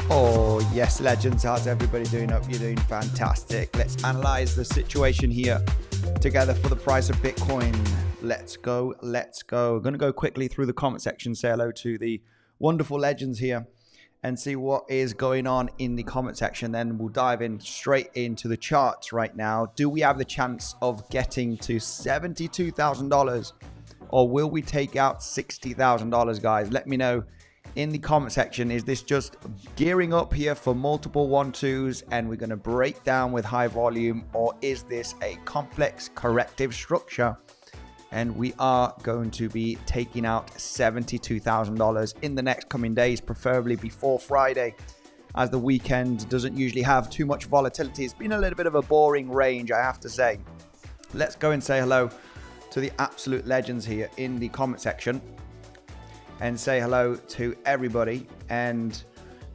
Oh yes, legends, how's everybody doing? Hope you're doing fantastic. Let's analyze the situation here together for the price of Bitcoin. Let's go. Gonna go quickly through the comment section, say hello to the wonderful legends here and see what is going on in the comment section. Then we'll dive in straight into the charts right now. Do we have the chance of getting to $72,000 or will we take out $60,000, guys? Let me know in the comment section. Is this just gearing up here for multiple 1-2s and we're going to break down with high volume, or is this a complex corrective structure and we are going to be taking out $72,000 in the next coming days, preferably before Friday, as the weekend doesn't usually have too much volatility? It's been a little bit of a boring range, I have to say. Let's go and say hello to the absolute legends here in the comment section and say hello to everybody and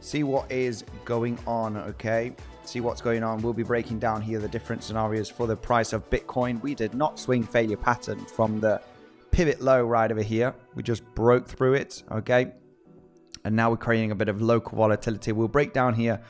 see what is going on. Okay, see what's going on. We'll be breaking down here the different scenarios for the price of Bitcoin. We did not swing failure pattern from the pivot low right over here. We just broke through it. Okay, and now we're creating a bit of local volatility. We'll break down here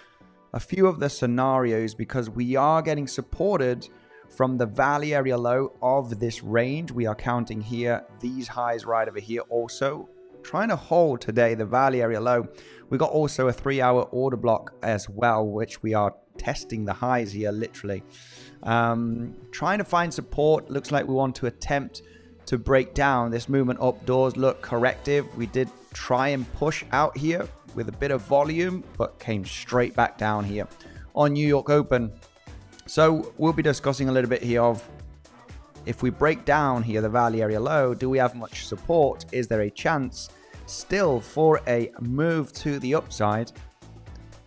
a few of the scenarios because we are getting supported from the valley area low of this range. We are counting here these highs right over here, also trying to hold today the valley area low. We got also a 3-hour order block as well, which we are testing the highs here literally, trying to find support. Looks like we want to attempt to break down this movement up. Doors look corrective. We did try and push out here with a bit of volume but came straight back down here on New York Open. So we'll be discussing a little bit here of, if we break down here the valley area low, do we have much support? Is there a chance still for a move to the upside?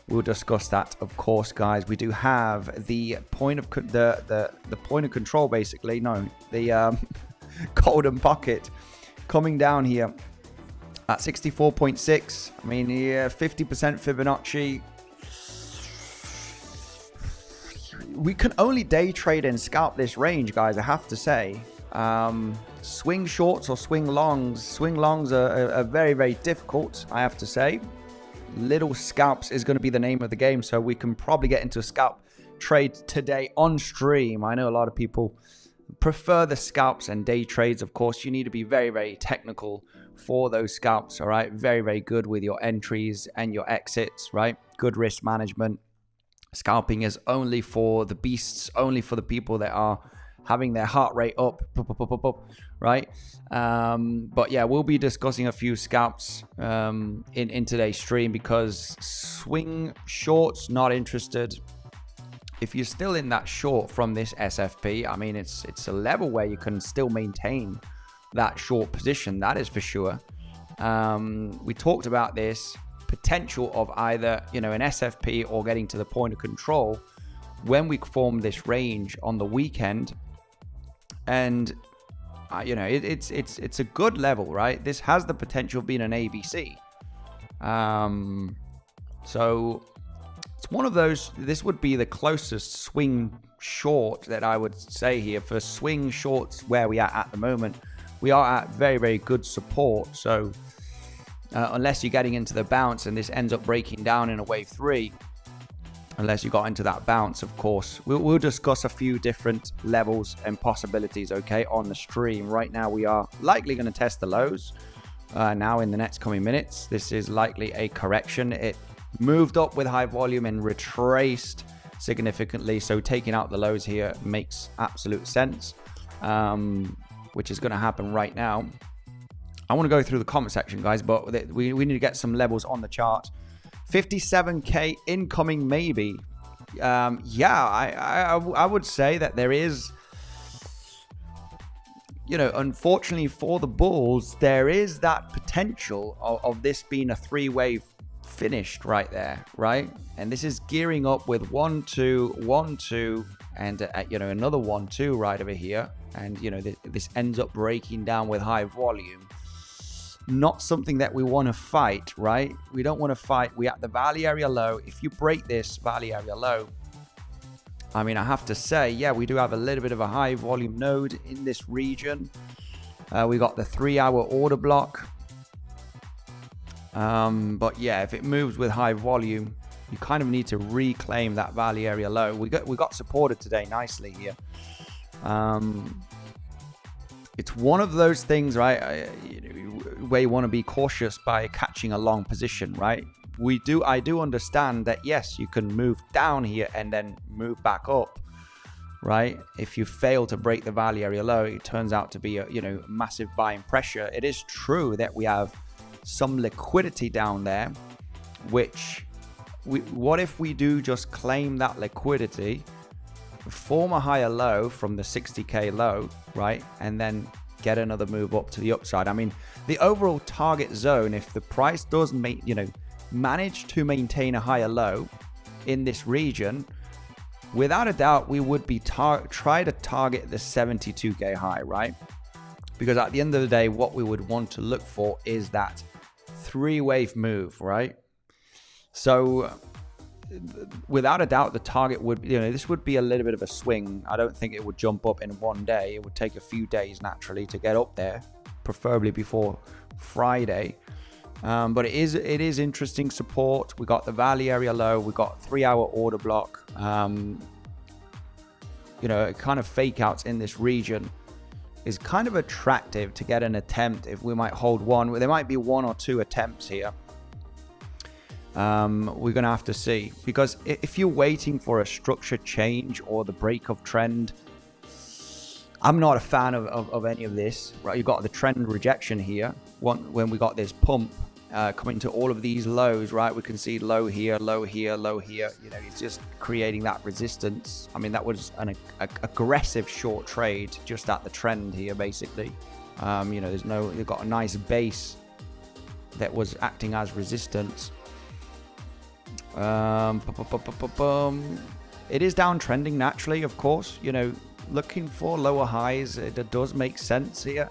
We'll discuss that, of course, guys. We do have the point of the point of control, basically. No, the golden pocket coming down here at 64.6. I mean, yeah, 50% Fibonacci. We can only day trade and scalp this range, guys, I have to say. Swing shorts or swing longs are very, very difficult, I have to say. Little scalps is going to be the name of the game, so we can probably get into a scalp trade today on stream. I know a lot of people prefer the scalps and day trades. Of course, you need to be very, very technical for those scalps, all right? Very, very good with your entries and your exits, right? Good risk management. Scalping is only for the beasts, only for the people that are having their heart rate up, right? But yeah, we'll be discussing a few scalps in today's stream, because swing shorts, not interested. If you're still in that short from this SFP, I mean, it's a level where you can still maintain that short position, that is for sure. We talked about this potential of either, you know, an SFP or getting to the point of control when we formed this range on the weekend. And you know, it's a good level, right? This has the potential of being an ABC. So it's one of those. This would be the closest swing short that I would say here. For swing shorts where we are at the moment, we are at very, very good support. So unless you're getting into the bounce and this ends up breaking down in a wave 3, unless you got into that bounce, of course, we'll discuss a few different levels and possibilities, okay, on the stream. Right now, we are likely going to test the lows now in the next coming minutes. This is likely a correction. It moved up with high volume and retraced significantly, so taking out the lows here makes absolute sense, which is going to happen right now. I want to go through the comment section, guys, but we need to get some levels on the chart. 57k incoming, maybe. Yeah, I would say that there is, you know, unfortunately for the bulls, there is that potential of this being a 3-wave finished right there, right? And this is gearing up with 1-2, 1-2, and you know, another 1-2 right over here. And you know, this ends up breaking down with high volume. Not something that we want to fight, right? We don't want to fight. We're at the valley area low. If you break this valley area low, I mean, I have to say, yeah, we do have a little bit of a high volume node in this region. We got the 3-hour order block. But yeah, if it moves with high volume, You kind of need to reclaim that value area low. We got supported today nicely here. It's one of those things, right, where you want to be cautious by catching a long position, right? I do understand that, yes, you can move down here and then move back up, right? If you fail to break the value area low, it turns out to be a massive buying pressure. It is true that we have some liquidity down there, which what if we do just claim that liquidity, form a higher low from the 60k low, right, and then get another move up to the upside? I mean, the overall target zone, if the price does manage to maintain a higher low in this region, without a doubt we would be try to target the 72k high, right? Because at the end of the day, what we would want to look for is that 3-wave move, right? So without a doubt, the target would, this would be a little bit of a swing. I don't think it would jump up in one day. It would take a few days naturally to get up there, preferably before Friday. But it is interesting support. We got the value area low. We got 3-hour order block. Kind of fake outs in this region is kind of attractive to get an attempt. If we might hold one, there might be 1 or 2 attempts here. We're going to have to see, because if you're waiting for a structure change or the break of trend, I'm not a fan of any of this, right? You've got the trend rejection here. When we got this pump coming to all of these lows, right? We can see low here, low here, low here. It's just creating that resistance. I mean, that was an aggressive short trade just at the trend here, basically. You've got a nice base that was acting as resistance. It is downtrending naturally, of course. Looking for lower highs, it does make sense here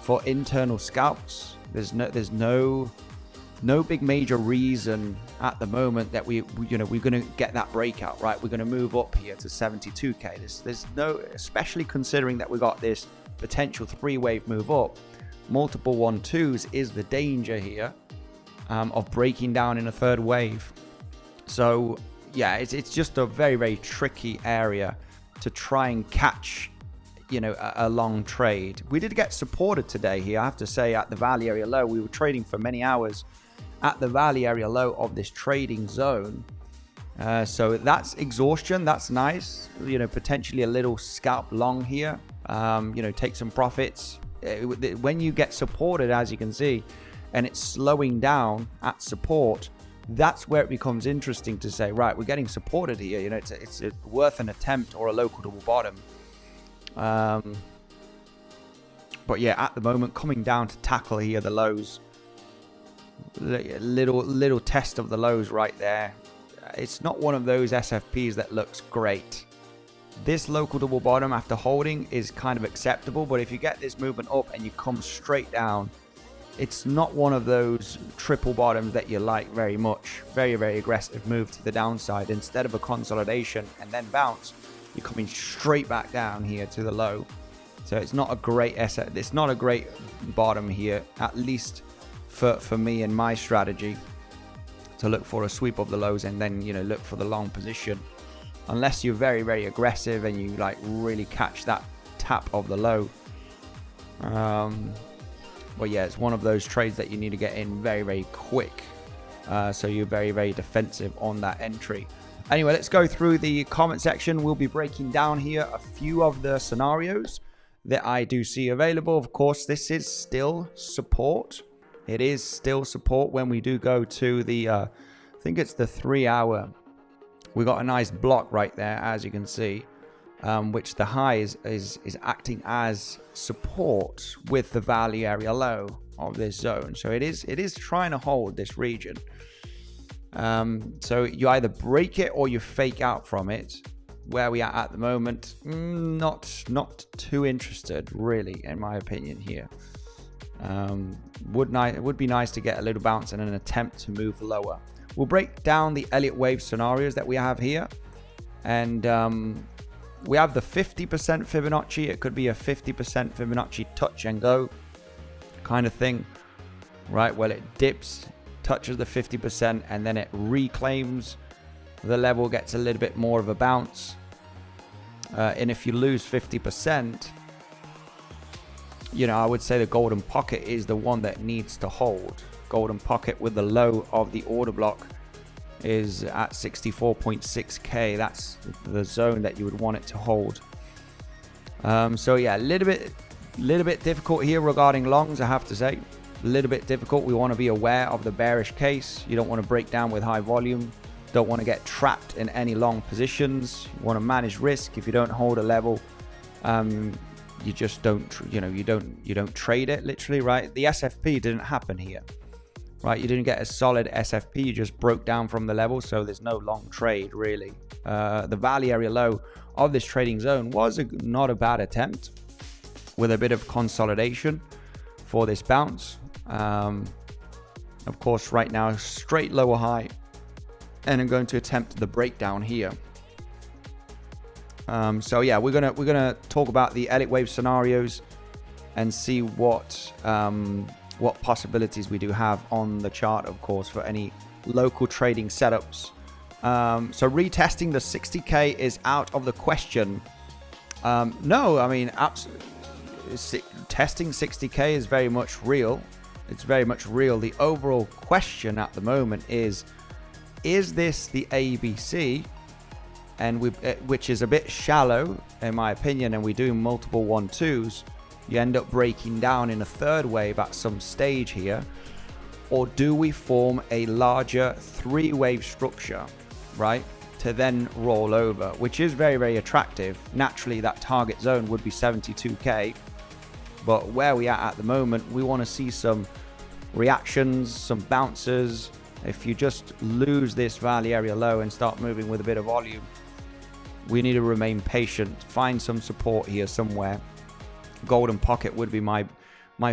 for internal scalps. There's no big major reason at the moment that we're going to get that breakout, right? We're going to move up here to 72k. There's no, especially considering that we got this potential 3-wave move up. Multiple 1-2s is the danger here of breaking down in a 3rd wave. So yeah, it's just a very, very tricky area to try and catch, a long trade. We did get supported today here, I have to say, at the value area low. We were trading for many hours at the value area low of this trading zone. So that's exhaustion. That's nice. Potentially a little scalp long here. Take some profits. When you get supported, as you can see, and it's slowing down at support, that's where it becomes interesting to say, right, we're getting supported here. It's worth an attempt or a local double bottom. But yeah, at the moment, coming down to tackle here the lows. Little test of the lows right there. It's not one of those SFPs that looks great. This local double bottom after holding is kind of acceptable, but if you get this movement up and you come straight down, it's not one of those triple bottoms that you like very much. Very, very aggressive move to the downside. Instead of a consolidation and then bounce, you're coming straight back down here to the low. So it's not a great it's not a great bottom here, at least for me and my strategy, to look for a sweep of the lows and then look for the long position. Unless you're very, very aggressive and you really catch that tap of the low. But yeah, it's one of those trades that you need to get in very, very quick. So you're very, very defensive on that entry. Anyway, let's go through the comment section. We'll be breaking down here a few of the scenarios that I do see available. Of course, this is still support. It is still support when we do go to the, I think it's the 3-hour. We got a nice block right there, as you can see. Which the high is acting as support with the value area low of this zone. So it is trying to hold this region. So you either break it or you fake out from it. Where we are at the moment, not too interested really, in my opinion here. It would be nice to get a little bounce and an attempt to move lower. We'll break down the Elliott wave scenarios that we have here, and we have the 50% Fibonacci. It could be a 50% Fibonacci touch and go kind of thing, right? Well, it dips, touches the 50%, and then it reclaims the level gets a little bit more of a bounce. And if you lose 50%, you know, I would say the golden pocket is the one that needs to hold. Golden pocket with the low of the order block is at 64.6k. That's the zone that you would want it to hold. So yeah, a little bit difficult here regarding longs, I have to say. A little bit difficult. We want to be aware of the bearish case. You don't want to break down with high volume. Don't want to get trapped in any long positions. You want to manage risk. If you don't hold a level, you just don't, you know, you don't trade it literally, right? The SFP didn't happen here, right? You didn't get a solid SFP. You just broke down from the level, so there's no long trade really. The value area low of this trading zone was not a bad attempt with a bit of consolidation for this bounce. Of course, right now, straight lower high, and I'm going to attempt the breakdown here. So yeah, we're gonna talk about the Elliott wave scenarios and see what possibilities we do have on the chart, of course, for any local trading setups. So retesting the 60k is out of the question. No, I mean, testing 60k is very much real. It's very much real. The overall question at the moment is this the ABC? And which is a bit shallow in my opinion, and we do multiple 1-2s, you end up breaking down in a third wave at some stage here. Or do we form a larger 3-wave structure, right, to then roll over, which is very, very attractive. Naturally, that target zone would be 72k, but where we are at the moment, we want to see some reactions, some bounces. If you just lose this value area low and start moving with a bit of volume, we need to remain patient, find some support here somewhere. Golden pocket would be my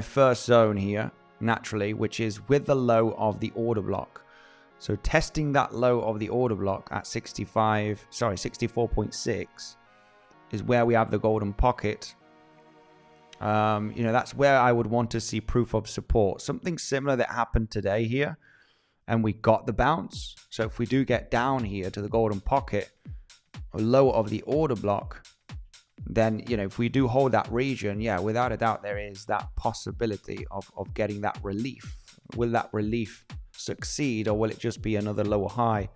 first zone here, naturally, which is with the low of the order block. So testing that low of the order block at 64.6 is where we have the golden pocket. You know, that's where I would want to see proof of support. Something similar that happened today here, and we got the bounce. So if we do get down here to the golden pocket, or low of the order block, then, you know, if we do hold that region, yeah, without a doubt, there is that possibility of getting that relief. Will that relief succeed, or will it just be another lower high,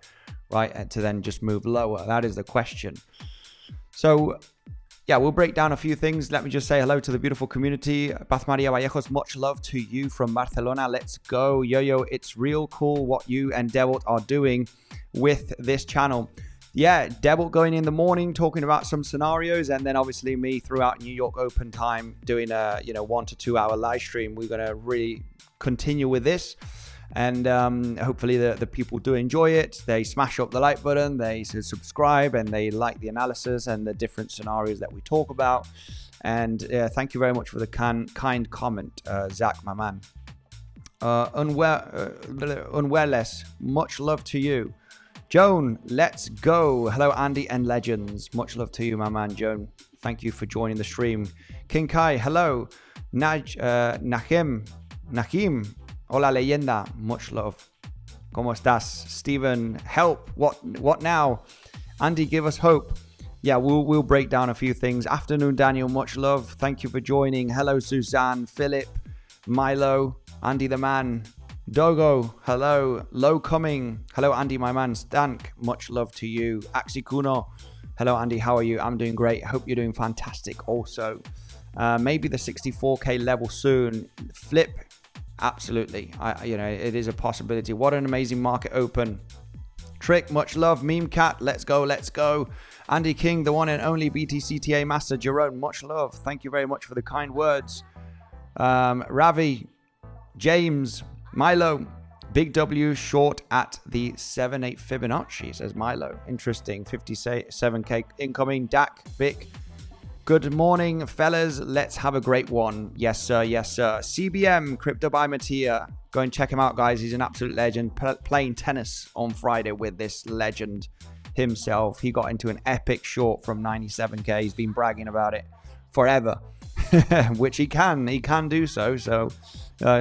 right, and to then just move lower? That is the question. So yeah, we'll break down a few things. Let me just say hello to the beautiful community. Beth Maria Vallejos, much love to you from Barcelona. Let's go. Yo, it's real cool what you and Devil are doing with this channel. Yeah, Devil going in the morning, talking about some scenarios, and then obviously me throughout New York Open time doing a 1 to 2 hour live stream. We're going to really continue with this, and hopefully the people do enjoy it. They smash up the like button, they subscribe, and they like the analysis and the different scenarios that we talk about. And thank you very much for the kind comment, Zach, my man. Unwellless, much love to you. Joan, let's go. Hello, Andy and Legends. Much love to you, my man, Joan. Thank you for joining the stream. King Kai, hello. Nahim, hola, leyenda. Much love. ¿Cómo estás? Steven, help. What now? Andy, give us hope. Yeah, we'll break down a few things. Afternoon, Daniel. Much love. Thank you for joining. Hello, Suzanne, Philip, Milo, Andy the man. Dogo, hello. Low coming, hello Andy, my man. Stank, much love to you. Axikuno, hello Andy, how are you? I'm doing great. Hope you're doing fantastic also. Maybe the 64k level soon. Flip, absolutely. It is a possibility. What an amazing market open. Trick, much love. Meme Cat, let's go. Andy King, the one and only BTCTA master. Jerome, much love. Thank you very much for the kind words. Ravi, James, Milo, Big W short at the 7.8 Fibonacci, says Milo. Interesting. 57k incoming. Dak, Vic. Good morning, fellas. Let's have a great one. Yes, sir. CBM, Crypto by Mattia. Go and check him out, guys. He's an absolute legend. Playing tennis on Friday with this legend himself. He got into an epic short from 97k. He's been bragging about it forever, which he can do so. So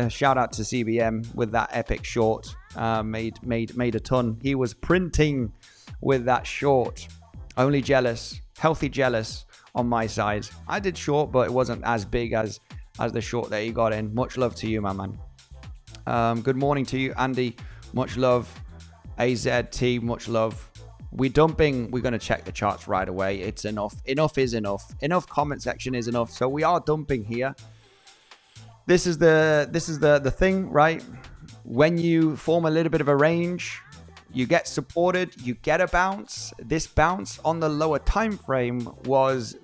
shout out to CBM with that epic short. Made a ton. He was printing with that short. Only jealous, healthy jealous on my side. I did short, but it wasn't as big as the short that you got in. Much love to you, my man. Good morning to you, Andy. Much love. AZT, much love. We're dumping. We're going to check the charts right away. It's enough. Enough is enough. Enough comment section is enough. So we are dumping here. This is the thing, right? When you form a little bit of a range, you get supported, you get a bounce. This bounce on the lower time frame was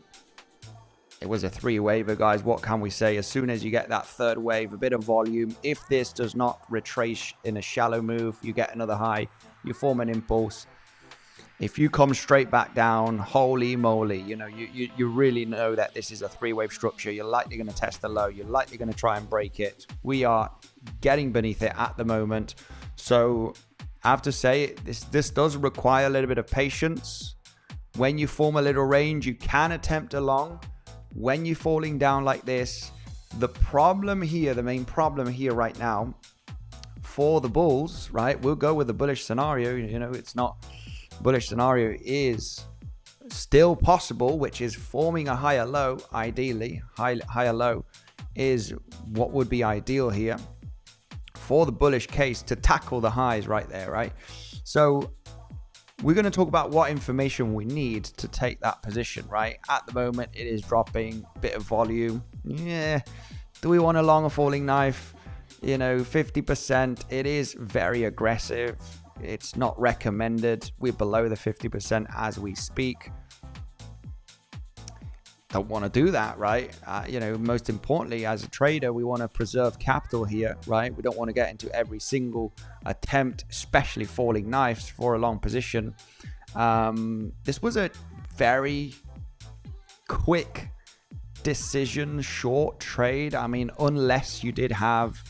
a three waver, guys. What can we say? As soon as you get that third wave, a bit of volume, if this does not retrace in a shallow move, you get another high, you form an impulse. If you come straight back down, holy moly, you know, you really know that this is a three-wave structure. You're likely going to test the low. You're likely going to try and break it. We are getting beneath it at the moment. So I have to say, this does require a little bit of patience. When you form a little range, you can attempt a long. When you're falling down like this, the problem here, the main problem here right now for the bulls, right? We'll go with the bullish scenario. You know, it's not... Bullish scenario is still possible, which is forming a higher low. Ideally, higher low is what would be ideal here for the bullish case to tackle the highs right there, right? So we're going to talk about what information we need to take that position, right? At the moment, it is dropping, bit of volume. Yeah, do we want a long or falling knife? You know, 50%. It is very aggressive. It's not recommended. We're below the 50% as we speak. Don't want to do that, right? You know, most importantly, as a trader, we want to preserve capital here, right? We don't want to get into every single attempt, especially falling knives for a long position. This was a very quick decision, short trade. I mean, unless you did have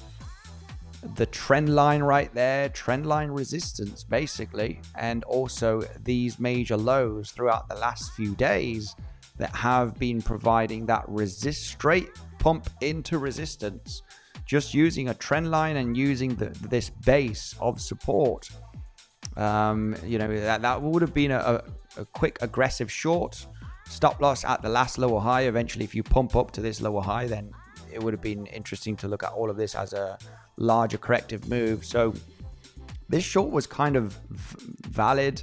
the trend line right there, trend line resistance basically, and also these major lows throughout the last few days that have been providing that straight pump into resistance, just using a trend line and using this base of support. You know, that would have been a quick aggressive short. Stop loss at the last lower high. Eventually, if you pump up to this lower high, then it would have been interesting to look at all of this as a larger corrective move. So this short was kind of valid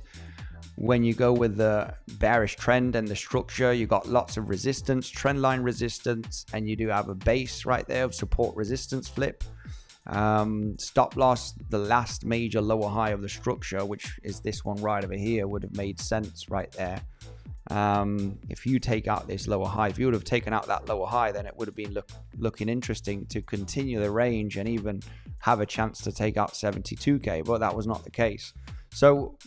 when you go with the bearish trend and the structure. You got lots of resistance, trend line resistance, and you do have a base right there of support resistance flip. Stop loss, the last major lower high of the structure, which is this one right over here, would have made sense right there. If you take out this lower high, if you would have taken out that lower high, then it would have been looking interesting to continue the range and even have a chance to take out 72k, but that was not the case. So,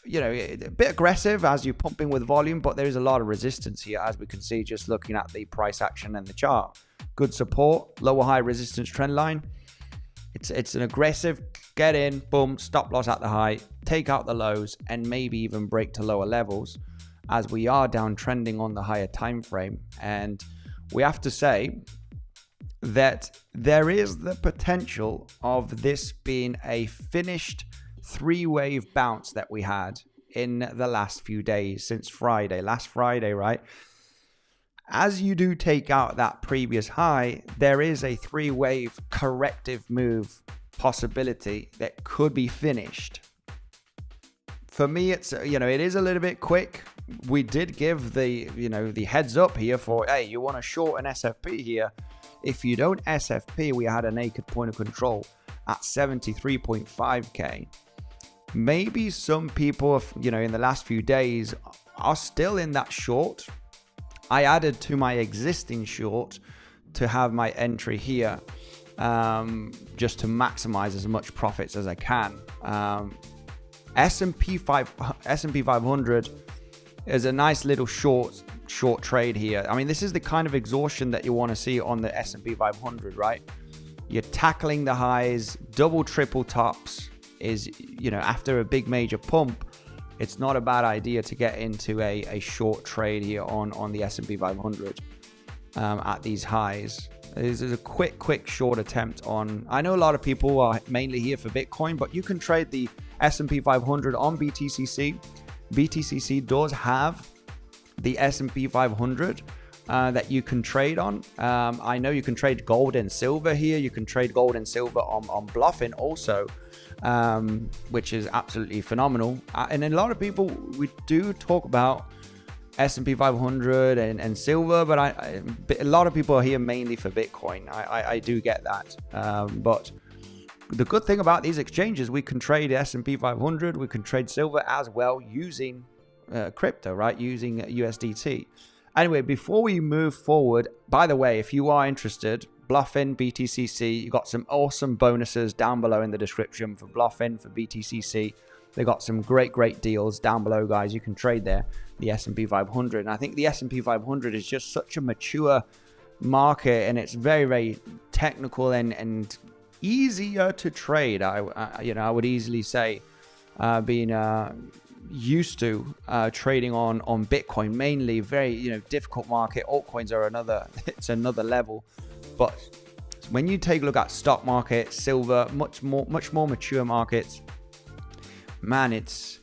you know, a bit aggressive as you're pumping with volume, but there is a lot of resistance here, as we can see just looking at the price action and the chart. Good support, lower high resistance trend line. It's an aggressive get in, boom, stop loss at the high, take out the lows, and maybe even break to lower levels, as we are downtrending on the higher time frame. And we have to say that there is the potential of this being a finished three-wave bounce that we had in the last few days since last Friday, right? As you do take out that previous high, there is a three-wave corrective move possibility that could be finished. For me, it's, you know, it is a little bit quick. We did give the, you know, the heads up here for, hey, you want to short an SFP here. If you don't SFP, we had a naked point of control at 73.5k. Maybe some people, you know, in the last few days are still in that short. I added to my existing short to have my entry here, just to maximize as much profits as I can. S&P 500 is a nice little short trade here. I mean, this is the kind of exhaustion that you want to see on the S&P 500, right? You're tackling the highs, double, triple tops is, you know, after a big major pump, it's not a bad idea to get into a short trade here on the S&P 500 at these highs. This is a quick short attempt on, I know a lot of people are mainly here for Bitcoin, but you can trade the S&P 500 on BTCC. BTCC does have the S&P 500 that you can trade on. I know you can trade gold and silver here. You can trade gold and silver on Bluffin also, which is absolutely phenomenal. And a lot of people, we do talk about S&P 500 and silver, but a lot of people are here mainly for Bitcoin. I do get that. But the good thing about these exchanges, we can trade S&P 500, we can trade silver as well using crypto, right? Using USDT. Anyway, before we move forward, by the way, if you are interested, Bluffin, BTCC, you got some awesome bonuses down below in the description for Bluffin, for BTCC. They got some great deals down below, guys. You can trade there, the S&P 500. And I think the S&P 500 is just such a mature market, and it's very technical and easier to trade. I would easily say, being used to trading on Bitcoin mainly, very difficult market. Altcoins are another level. But when you take a look at stock market, silver, much more mature markets, man, it's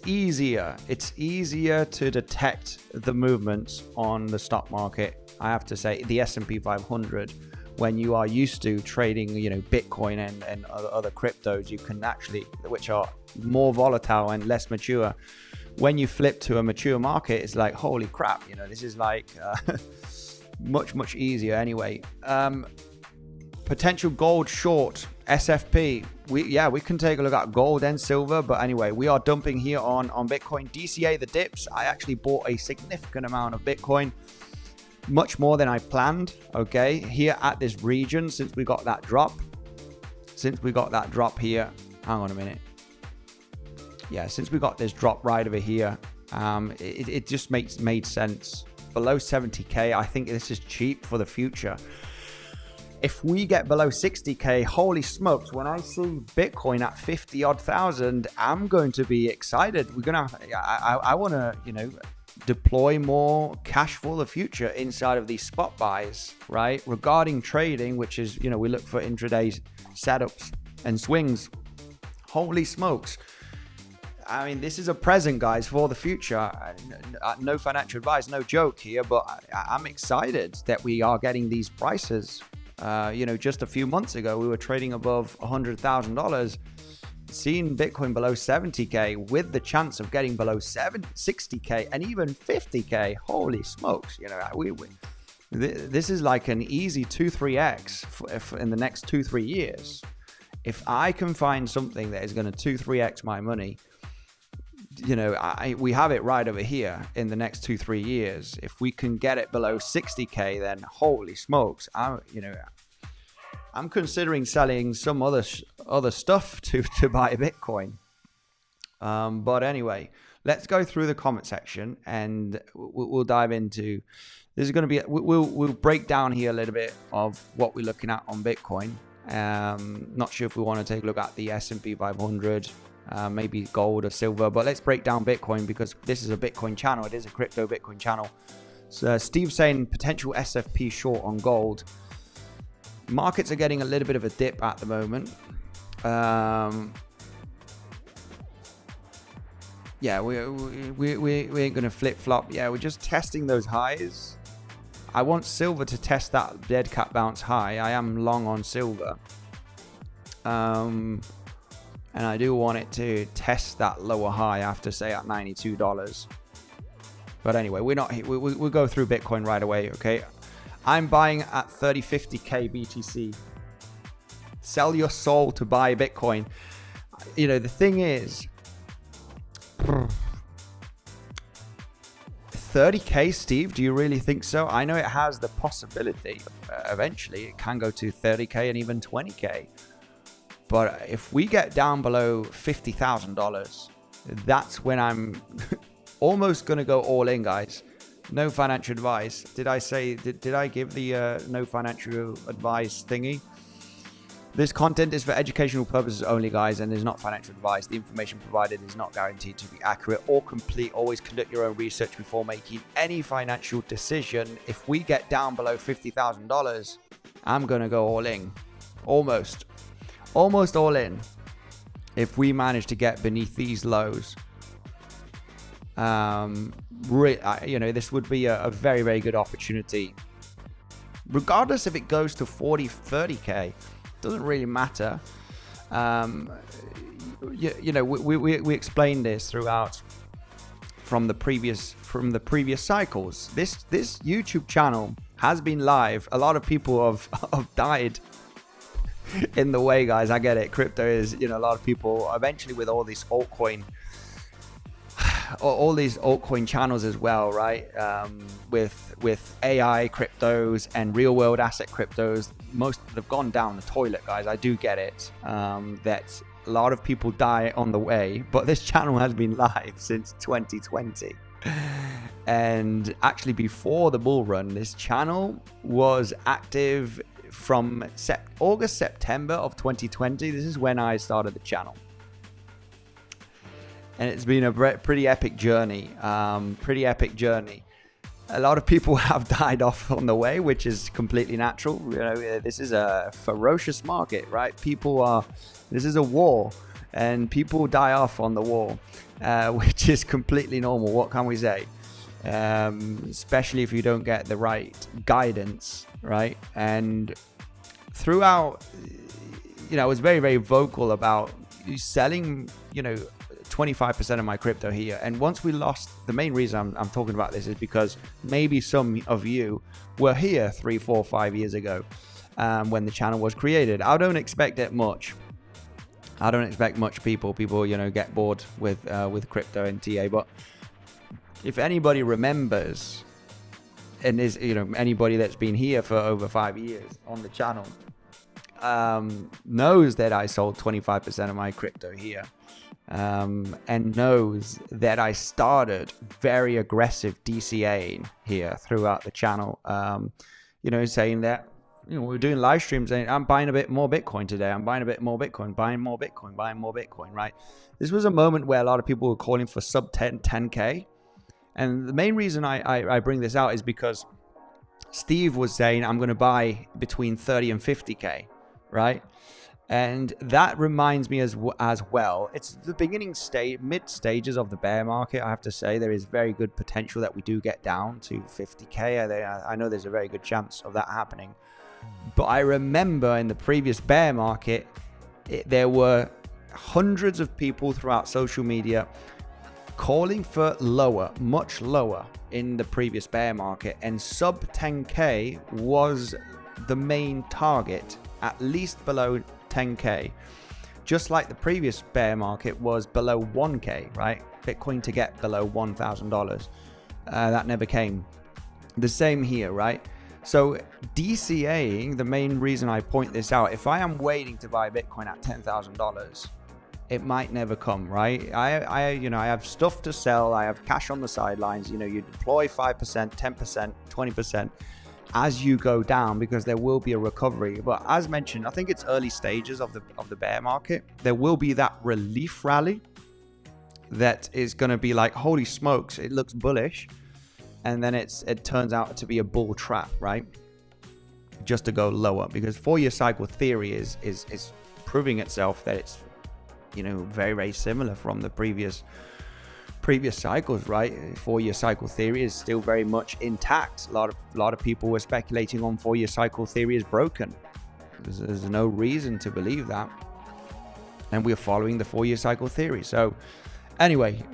easier. It's easier to detect the movements on the stock market. I have to say, the S&P 500, when you are used to trading, Bitcoin and other cryptos, you can actually, which are more volatile and less mature. When you flip to a mature market, it's like, holy crap, this is like much easier. Anyway, potential gold short, SFP. We can take a look at gold and silver, but anyway, we are dumping here on Bitcoin. DCA, the dips. I actually bought a significant amount of Bitcoin, much more than I planned. Okay, here at this region, since we got that drop here, hang on a minute. Yeah, since we got this drop right over here, it just made sense. Below 70k, I think this is cheap for the future. If we get below 60k, holy smokes, when I see Bitcoin at 50 odd thousand, I'm going to be excited. I want to, deploy more cash for the future inside of these spot buys, right? Regarding trading, which is, we look for intraday setups and swings. Holy smokes. I mean, this is a present, guys, for the future. No financial advice, no joke here, but I'm excited that we are getting these prices. Just a few months ago, we were trading above $100,000. Seeing Bitcoin below 70k with the chance of getting below 60k and even 50k. Holy smokes. This is like an easy 2-3x in the next 2-3 years. If I can find something that is going to 2-3x my money, we have it right over here in the next 2-3 years. If we can get it below 60k, then holy smokes, I'm considering selling some other stuff to buy Bitcoin. But anyway, let's go through the comment section and we'll dive into. This is going to be. We'll break down here a little bit of what we're looking at on Bitcoin. Not sure if we want to take a look at the S&P 500, maybe gold or silver. But let's break down Bitcoin because this is a Bitcoin channel. It is a crypto Bitcoin channel. So Steve's saying potential SFP short on gold. Markets are getting a little bit of a dip at the moment. Yeah, we ain't gonna flip flop. Yeah, we're just testing those highs. I want silver to test that dead cat bounce high. I am long on silver, and I do want it to test that lower high after, say, at $92. But anyway, we're not. We'll go through Bitcoin right away. Okay. I'm buying at 50k BTC. Sell your soul to buy Bitcoin. The thing is, 30k, Steve, do you really think so? I know it has the possibility. Eventually, it can go to 30k and even 20k. But if we get down below $50,000, that's when I'm almost going to go all in, guys. No financial advice. Did I say, did I give the no financial advice thingy? This content is for educational purposes only, guys, and is not financial advice. The information provided is not guaranteed to be accurate or complete. Always conduct your own research before making any financial decision. If we get down below $50,000, I'm going to go all in. Almost all in. if we manage to get beneath these lows, this would be a very, very good opportunity. Regardless if it goes to 40, 30K, doesn't really matter. We explained this throughout from the previous cycles. This YouTube channel has been live. A lot of people have died in the way, guys. I get it. Crypto is, a lot of people eventually with all these altcoin channels as well, right? With AI cryptos and real world asset cryptos, most have gone down the toilet, guys. I do get it. That a lot of people die on the way, but this channel has been live since 2020. And actually before the bull run, this channel was active from August, September of 2020. This is when I started the channel. And it's been a pretty epic journey. A lot of people have died off on the way, which is completely natural. This is a ferocious market, right? This is a war, and people die off on the war, which is completely normal. What can we say? Especially if you don't get the right guidance, right? And throughout, I was very, very vocal about selling, 25% of my crypto here. And once we lost, the main reason I'm talking about this is because maybe some of you were here 3, 4, 5 years ago when the channel was created. I don't expect it much. I don't expect much people, get bored with crypto and TA. But if anybody remembers, and is, anybody that's been here for over 5 years on the channel, knows that I sold 25% of my crypto here. And knows that I started very aggressive DCAing here throughout the channel, saying that, we're doing live streams saying, I'm buying a bit more Bitcoin today. I'm buying a bit more Bitcoin, buying more Bitcoin, right? This was a moment where a lot of people were calling for sub 10K. And the main reason I bring this out is because Steve was saying, I'm going to buy between 30 and 50K, right? And that reminds me as well, it's the mid stages of the bear market. I have to say there is very good potential that we do get down to 50K. I know there's a very good chance of that happening. But I remember in the previous bear market, there were hundreds of people throughout social media calling for much lower in the previous bear market. And sub 10K was the main target, at least below 10K, just like the previous bear market was below 1K, right? Bitcoin to get below $1,000. That never came. The same here, right? So DCAing, the main reason I point this out, if I am waiting to buy Bitcoin at $10,000, it might never come, right? I have stuff to sell. I have cash on the sidelines. You deploy 5%, 10%, 20%. As you go down, because there will be a recovery. But as mentioned, I think it's early stages of the bear market. There will be that relief rally that is going to be like, holy smokes, it looks bullish, and then it turns out to be a bull trap, right? Just to go lower, because 4-year cycle theory is proving itself that it's very, very similar from the previous cycles, right? 4-year cycle theory is still very much intact. A lot of people were speculating on 4-year cycle theory is broken. There's no reason to believe that, and we're following the 4-year cycle theory. So anyway,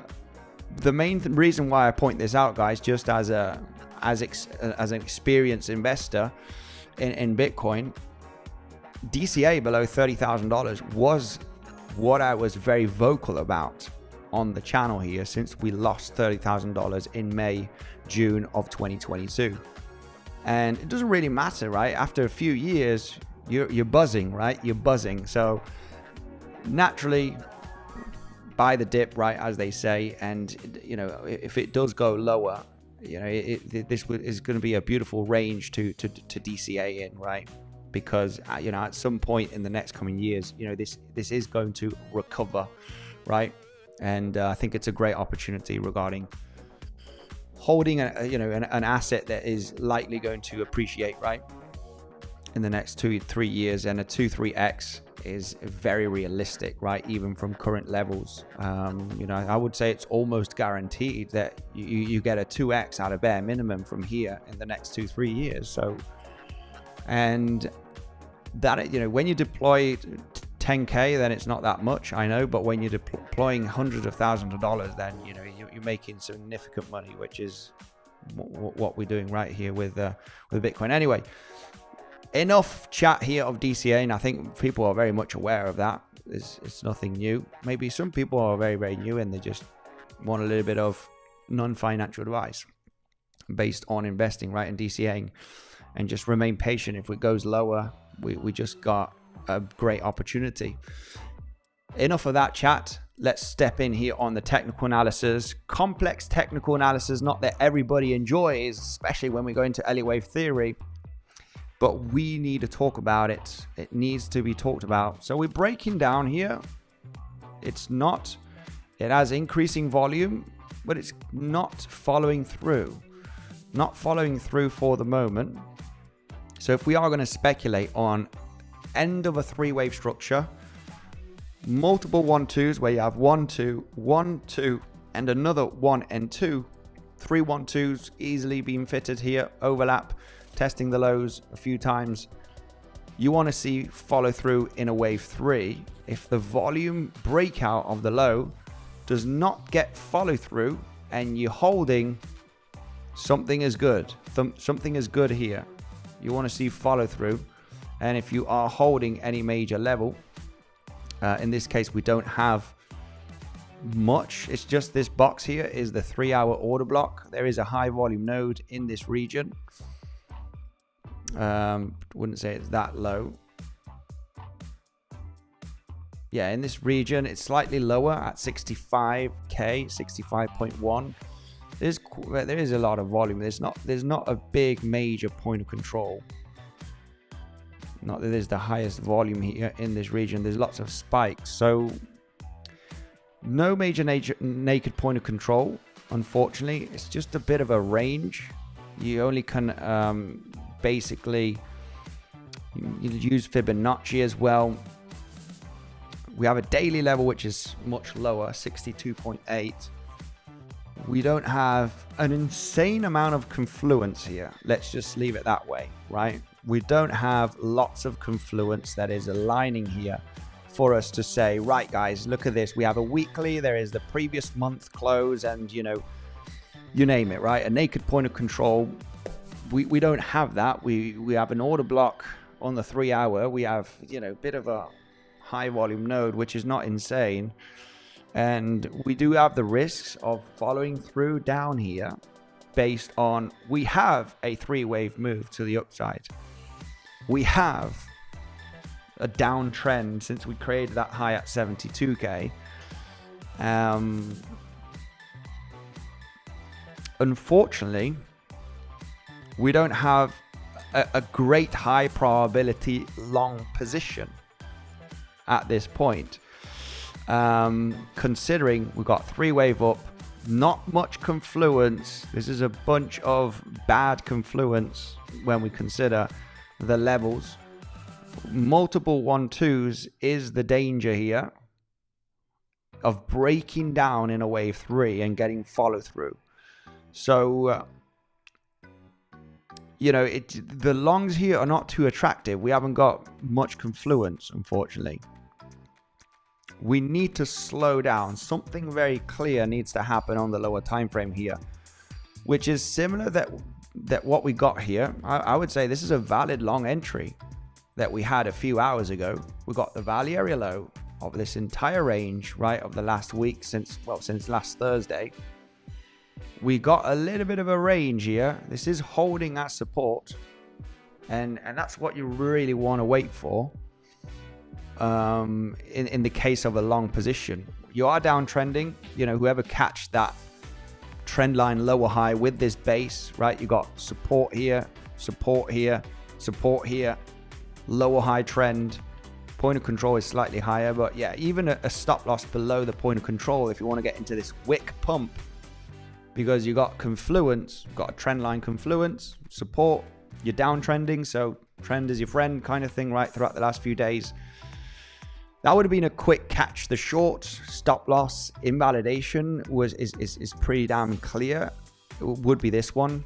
the main reason why I point this out, guys, just as an experienced investor in Bitcoin, DCA below $30,000 was what I was very vocal about on the channel here since we lost $30,000 in May, June of 2022. And it doesn't really matter, right? After a few years, you're buzzing, right? You're buzzing. So naturally, buy the dip, right, as they say. And if it does go lower, this is going to be a beautiful range to DCA in, right? Because at some point in the next coming years, this is going to recover, right? And I think it's a great opportunity regarding holding an asset that is likely going to appreciate, right, in the next 2-3 years, and a 2-3x is very realistic, right? Even from current levels, you know, I would say it's almost guaranteed that you get a 2x out of bare minimum from here in the next 2-3 years. So, and that, you know, when you deploy 10K, then it's not that much, I know, but when you're deploying hundreds of thousands of dollars, then, you know, you're making significant money, which is what we're doing right here with Bitcoin. Anyway, enough chat here of DCA, and I think people are very much aware of that. It's nothing new. Maybe some people are very, very new and they just want a little bit of non-financial advice based on investing, right, and DCAing, and just remain patient. If it goes lower, we just got a great opportunity. Enough of that chat. Let's step in here on the technical analysis. Complex technical analysis, not that everybody enjoys, especially when we go into Elliott wave theory, but we need to talk about it. It needs to be talked about. So we're breaking down here. It has increasing volume, but it's not following through. Not following through for the moment. So if we are going to speculate on end of a three-wave structure, multiple 1-2s where you have 1-2, 1-2, and another 1 and 2, 3 1-2s easily being fitted here, overlap, testing the lows a few times. You want to see follow through in a wave 3. If the volume breakout of the low does not get follow through and you're holding, something is good. Something is good here. You want to see follow through. And if you are holding any major level, in this case, we don't have much. It's just this box here is the 3-hour order block. There is a high volume node in this region. Wouldn't say it's that low. Yeah, in this region, it's slightly lower at 65K, 65.1. There is a lot of volume. There's not a big major point of control. Not that there's the highest volume here in this region. There's lots of spikes. So no major naked point of control, unfortunately. It's just a bit of a range. You only can basically use Fibonacci as well. We have a daily level, which is much lower, 62.8. We don't have an insane amount of confluence here. Let's just leave it that way, right? We don't have lots of confluence that is aligning here for us to say, right, guys, look at this. We have a weekly, there is the previous month close, and, you know, you name it, right? A naked point of control. We don't have that. We have an order block on the 3-hour. We have, you know, a bit of a high volume node, which is not insane. And we do have the risks of following through down here based on, we have a 3-wave move to the upside. We have a downtrend since we created that high at 72K. Unfortunately, we don't have a great high probability long position at this point. Considering we've got 3-wave up, not much confluence. This is a bunch of bad confluence when we consider the levels. Multiple 1-2s is the danger here of breaking down in a wave 3 and getting follow through. So, you know, the longs here are not too attractive. We haven't got much confluence, unfortunately. We need to slow down. Something very clear needs to happen on the lower time frame here, which is similar that what we got here. I would say this is a valid long entry that we had a few hours ago. We got the value area low of this entire range, right, of the last week since last Thursday. We got a little bit of a range here. This is holding at support, and that's what you really want to wait for. In the case of a long position, you are downtrending. You know, whoever catch that trend line lower high with this base, right? You got support here, support here, support here, lower high trend. Point of control is slightly higher, but yeah, even a stop loss below the point of control if you want to get into this wick pump, because you got confluence, got a trend line confluence, support, you're downtrending, so trend is your friend kind of thing, right, throughout the last few days. That would have been a quick catch. The short stop loss invalidation is pretty damn clear. It would be this one,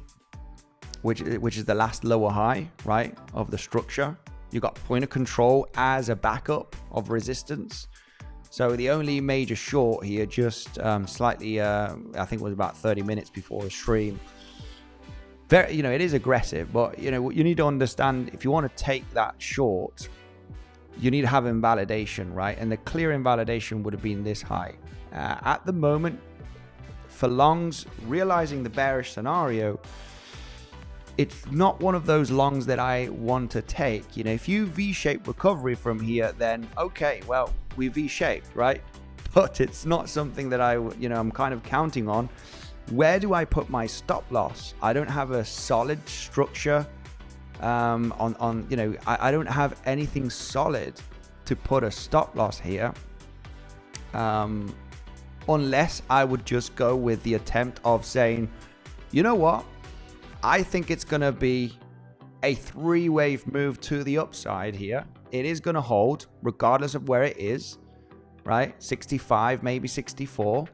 which is the last lower high, right, of the structure. You got point of control as a backup of resistance. So the only major short here, just slightly, I think it was about 30 minutes before the stream. Very, it is aggressive, but you need to understand, if you want to take that short, you need to have invalidation, right? And the clear invalidation would have been this high. At the moment, for longs, realizing the bearish scenario, it's not one of those longs that I want to take. If you V-shaped recovery from here, then okay, well, we V-shaped, right? But it's not something that I'm kind of counting on. Where do I put my stop loss? I don't have a solid structure I don't have anything solid to put a stop loss here. Unless I would just go with the attempt of saying, you know what? I think it's going to be a 3-wave move to the upside here. It is going to hold regardless of where it is, right? 65, maybe 64.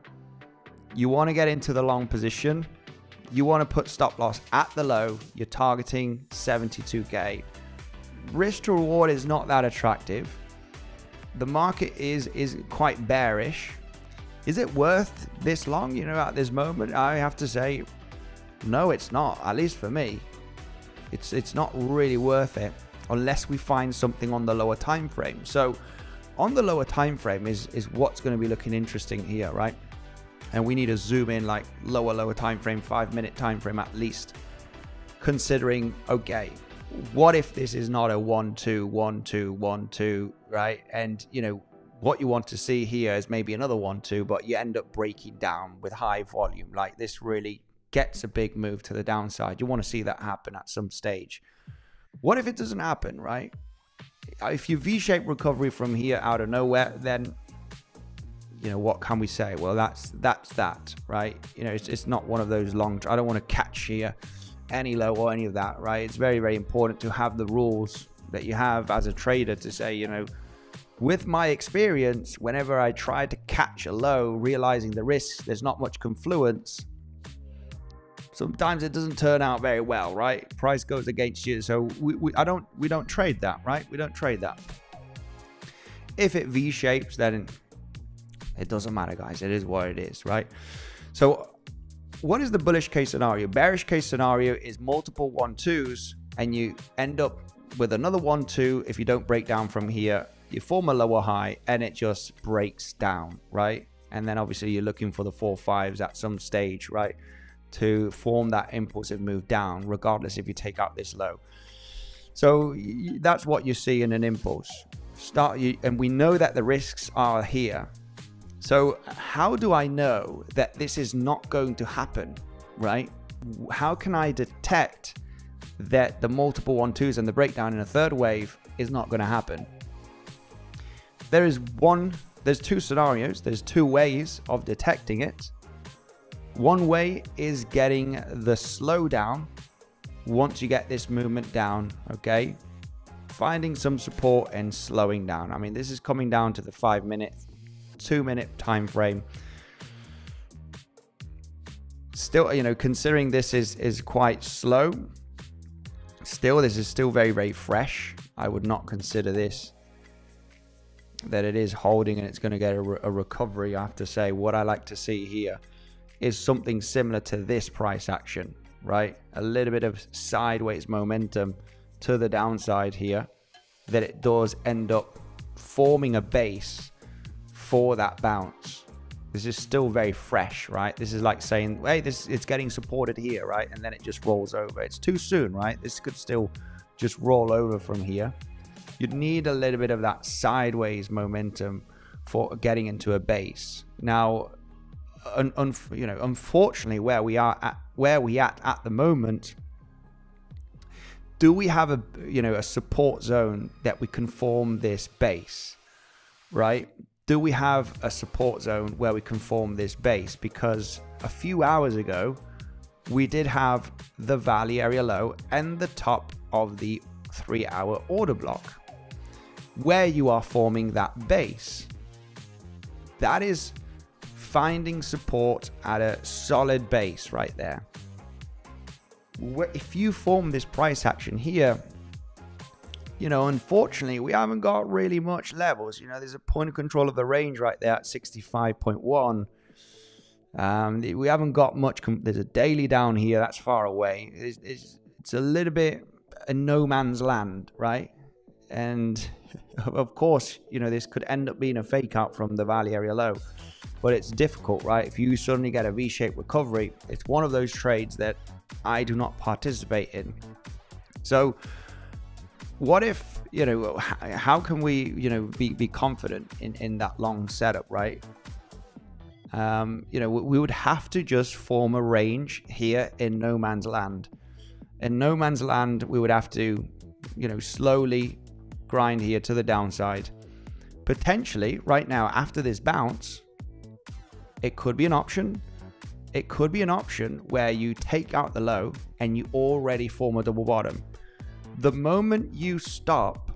You want to get into the long position. You want to put stop loss at the low. You're targeting 72K. Risk to reward is not that attractive. The market is quite bearish. Is it worth this long? At this moment, I have to say, no, it's not. At least for me, it's not really worth it unless we find something on the lower time frame. So on the lower time frame is what's going to be looking interesting here, right? And we need to zoom in, like lower time frame, 5-minute time frame at least, considering, okay, what if this is not a 1-2 1-2 1-2, right? And what you want to see here is maybe another 1-2, but you end up breaking down with high volume. Like this really gets a big move to the downside. You want to see that happen at some stage. What if it doesn't happen, right? If you V-shape recovery from here out of nowhere, then what can we say? Well, that's that, right? It's not one of those long. I don't want to catch here any low or any of that, right? It's very, very important to have the rules that you have as a trader to say, with my experience, whenever I try to catch a low, realizing the risks, there's not much confluence. Sometimes it doesn't turn out very well, right? Price goes against you. So we don't trade that, right? We don't trade that. If it V-shapes, then it doesn't matter, guys. It is what it is, right? So what is the bullish case scenario? Bearish case scenario is multiple 1-2s, and you end up with another 1-2. If you don't break down from here, you form a lower high and it just breaks down, right? And then obviously you're looking for the 4-5s at some stage, right, to form that impulsive move down, regardless if you take out this low. So that's what you see in an impulse. And we know that the risks are here. So how do I know that this is not going to happen, right? How can I detect that the multiple 1-2s and the breakdown in a third wave is not going to happen? There's two scenarios. There's two ways of detecting it. One way is getting the slowdown once you get this movement down, okay? Finding some support and slowing down. I mean, this is coming down to the 5-minute, 2-minute time frame. Still, considering this is quite slow, this is still very, very fresh. I would not consider this that it is holding and it's going to get a recovery. I have to say, what I like to see here is something similar to this price action, right? A little bit of sideways momentum to the downside here, that it does end up forming a base for that bounce. This is still very fresh, right? This is like saying, hey, it's getting supported here, right? And then it just rolls over. It's too soon, right? This could still just roll over from here. You'd need a little bit of that sideways momentum for getting into a base. Now, unfortunately, where we at the moment, do we have a support zone that we can form this base, right? Do we have a support zone where we can form this base? Because a few hours ago, we did have the valley area low and the top of the 3-hour order block. where you are forming that base. That is finding support at a solid base right there. If you form this price action here, unfortunately, we haven't got really much levels. There's a point of control of the range right there at 65.1. We haven't got much. There's a daily down here. That's far away. It's a little bit a no man's land, right? And of course, this could end up being a fake out from the value area low. But it's difficult, right? If you suddenly get a V-shaped recovery, it's one of those trades that I do not participate in. So what if, how can we, be confident in that long setup, right? We would have to just form a range here in no man's land. In no man's land, we would have to, slowly grind here to the downside. Potentially, right now, after this bounce, it could be an option. It could be an option where you take out the low and you already form a double bottom. The moment you stop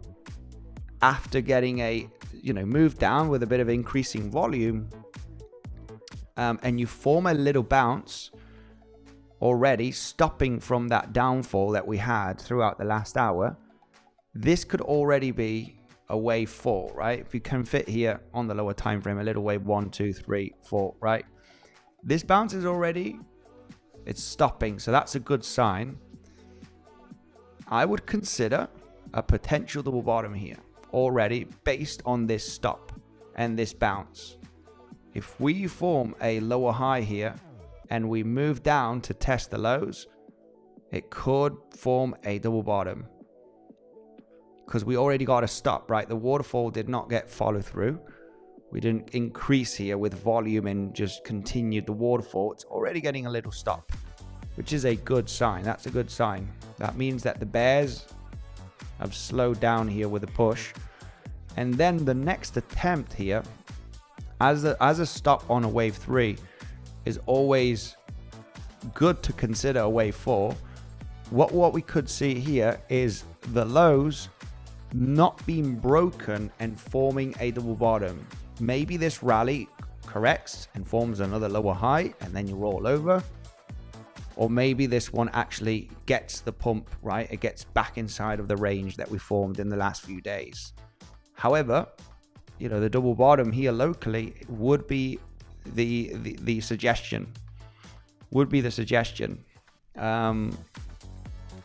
after getting a, move down with a bit of increasing volume, and you form a little bounce already, stopping from that downfall that we had throughout the last hour, this could already be a wave 4, right? If you can fit here on the lower time frame, a little wave 1, 2, 3, 4, right? This bounce is already, it's stopping, so that's a good sign. I would consider a potential double bottom here already based on this stop and this bounce. If we form a lower high here and we move down to test the lows, it could form a double bottom because we already got a stop, right? The waterfall did not get follow through. We didn't increase here with volume and just continued the waterfall. It's already getting a little stop, which is a good sign. That's a good sign. That means that the bears have slowed down here with a push. And then the next attempt here, as a stop on a wave 3, is always good to consider a wave 4. What we could see here is the lows not being broken and forming a double bottom. Maybe this rally corrects and forms another lower high and then you roll over. Or maybe this one actually gets the pump, right? It gets back inside of the range that we formed in the last few days. However, the double bottom here locally would be the suggestion.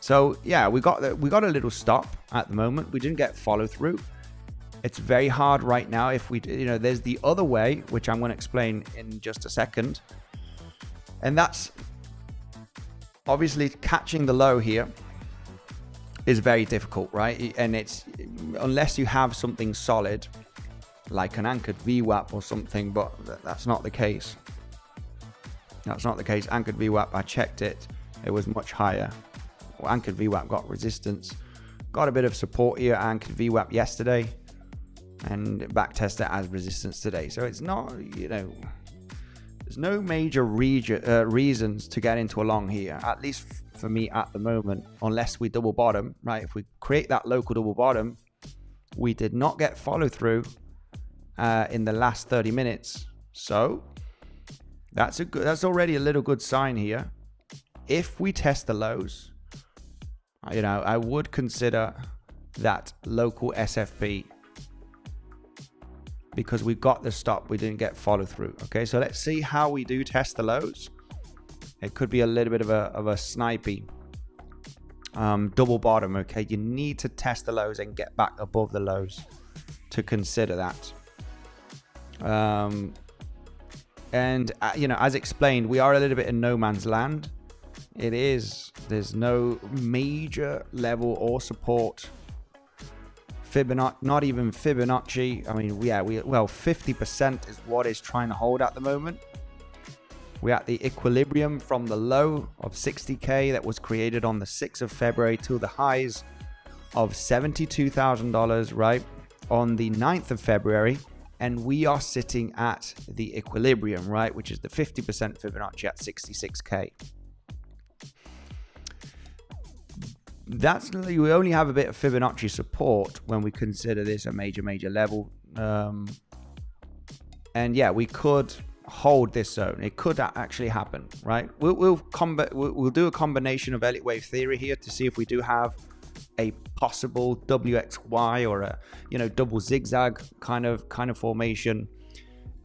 So yeah, we got a little stop at the moment. We didn't get follow through. It's very hard right now. If we, there's the other way, which I'm going to explain in just a second, and that's obviously catching the low here is very difficult, right? And it's unless you have something solid like an anchored VWAP or something, but that's not the case. That's not the case. Anchored VWAP, I checked it. It was much higher. Well, anchored VWAP got resistance. Got a bit of support here, anchored VWAP yesterday. And back test it as resistance today. So it's not, there's no major reasons to get into a long here. At least for me at the moment, unless we double bottom, right? If we create that local double bottom, we did not get follow through in the last 30 minutes. So that's already a little good sign here. If we test the lows, I would consider that local SFP because we got the stop, we didn't get follow through. Okay, so let's see how we do test the lows. It could be a little bit of a snipey double bottom. Okay, you need to test the lows and get back above the lows to consider that. And as explained, we are a little bit in no man's land. There's no major level or support. Fibonacci, not even Fibonacci. I mean, 50% is what is trying to hold at the moment. We're at the equilibrium from the low of 60K that was created on the 6th of February to the highs of $72,000, right, on the 9th of February. And we are sitting at the equilibrium, right, which is the 50% Fibonacci at 66K. we only have a bit of Fibonacci support when we consider this a major level. And yeah, we could hold this zone. It could actually happen, right? We'll do a combination of Elliott wave theory here to see if we do have a possible WXY or a double zigzag kind of formation.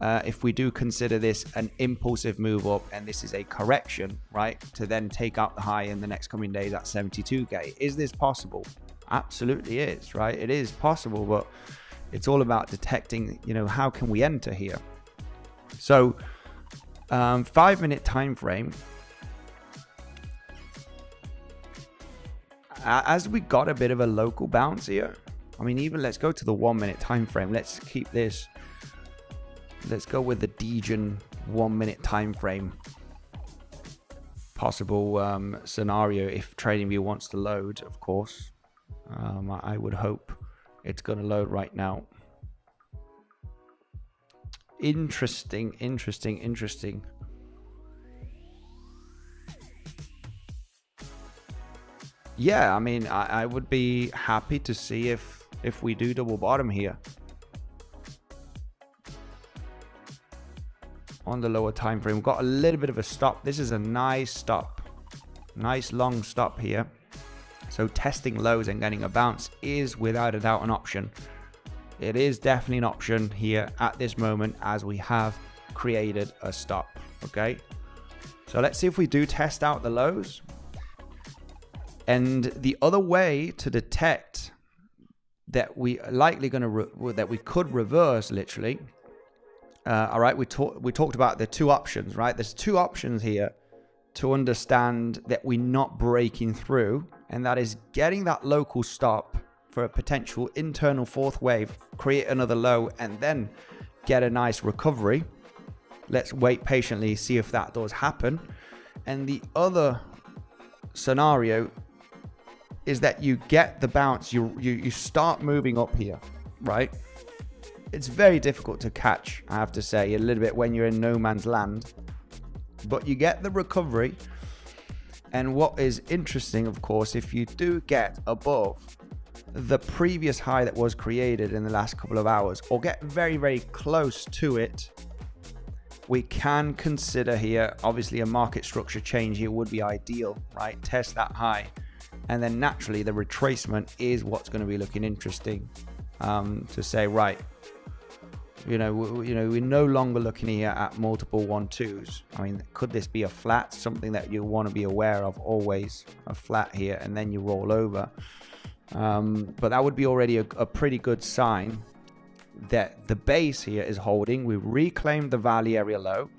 If we do consider this an impulsive move up and this is a correction, right, to then take out the high in the next coming days at 72k, is this possible? Absolutely is, right? It is possible, but it's all about detecting, how can we enter here? So 5-minute time frame, as we got a bit of a local bounce here. I mean, even let's go to the 1-minute time frame. Let's keep this. Let's go with the Degen 1-minute time frame. Possible scenario if Tradingview wants to load, of course. I would hope it's going to load right now. Interesting. Yeah, I mean, I would be happy to see if we do double bottom here on the lower time frame. We've got a little bit of a stop. This is a nice stop, nice long stop here. So testing lows and getting a bounce is without a doubt an option. It is definitely an option here at this moment as we have created a stop. Okay, so let's see if we do test out the lows. And the other way to detect that we are likely that we could reverse literally. All right, we talked about the two options, right? There's two options here to understand that we're not breaking through, and that is getting that local stop for a potential internal fourth wave, create another low, and then get a nice recovery. Let's wait patiently, see if that does happen. And the other scenario is that you get the bounce, you start moving up here, right? It's very difficult to catch, I have to say, a little bit when you're in no man's land, but you get the recovery. And what is interesting, of course, if you do get above the previous high that was created in the last couple of hours, or get very close to it, we can consider here, obviously a market structure change here would be ideal, right? Test that high, and then naturally the retracement is what's going to be looking interesting, to say, right, we're no longer looking here at multiple 1-2s. I mean, could this be a flat? Something that you want to be aware of always, a flat here, and then you roll over. But that would be already a pretty good sign that the base here is holding. We reclaimed the valley area low,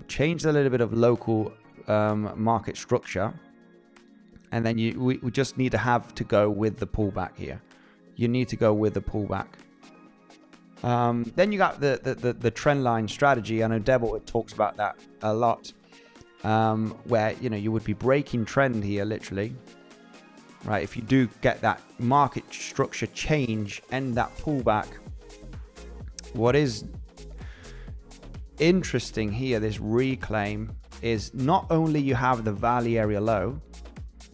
changed a little bit of local market structure, and then we just need to have to go with the pullback here. You need to go with the pullback. Then you got the trend line strategy. I know Devil talks about that a lot, where you would be breaking trend here literally, right? If you do get that market structure change and that pullback. What is interesting here, this reclaim, is not only you have the valley area low,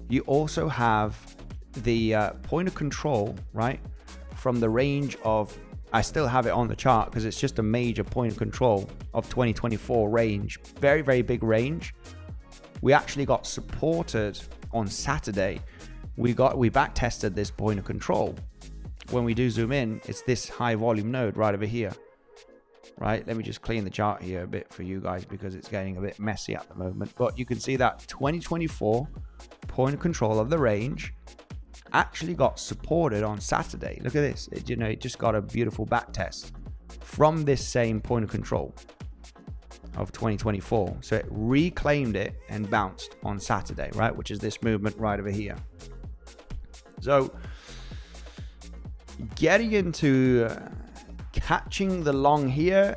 you also have the point of control, right, from the range of, I still have it on the chart because it's just a major point of control of 2024 range. Very big range. We actually got supported on Saturday. We back tested this point of control. When we do zoom in, it's this high volume node right over here, right? Let me just clean the chart here a bit for you guys because it's getting a bit messy at the moment. But you can see that 2024 point of control of the range actually got supported on Saturday. Look at this. It just got a beautiful back test from this same point of control of 2024. So it reclaimed it and bounced on Saturday, right? Which is this movement right over here. So getting into catching the long here,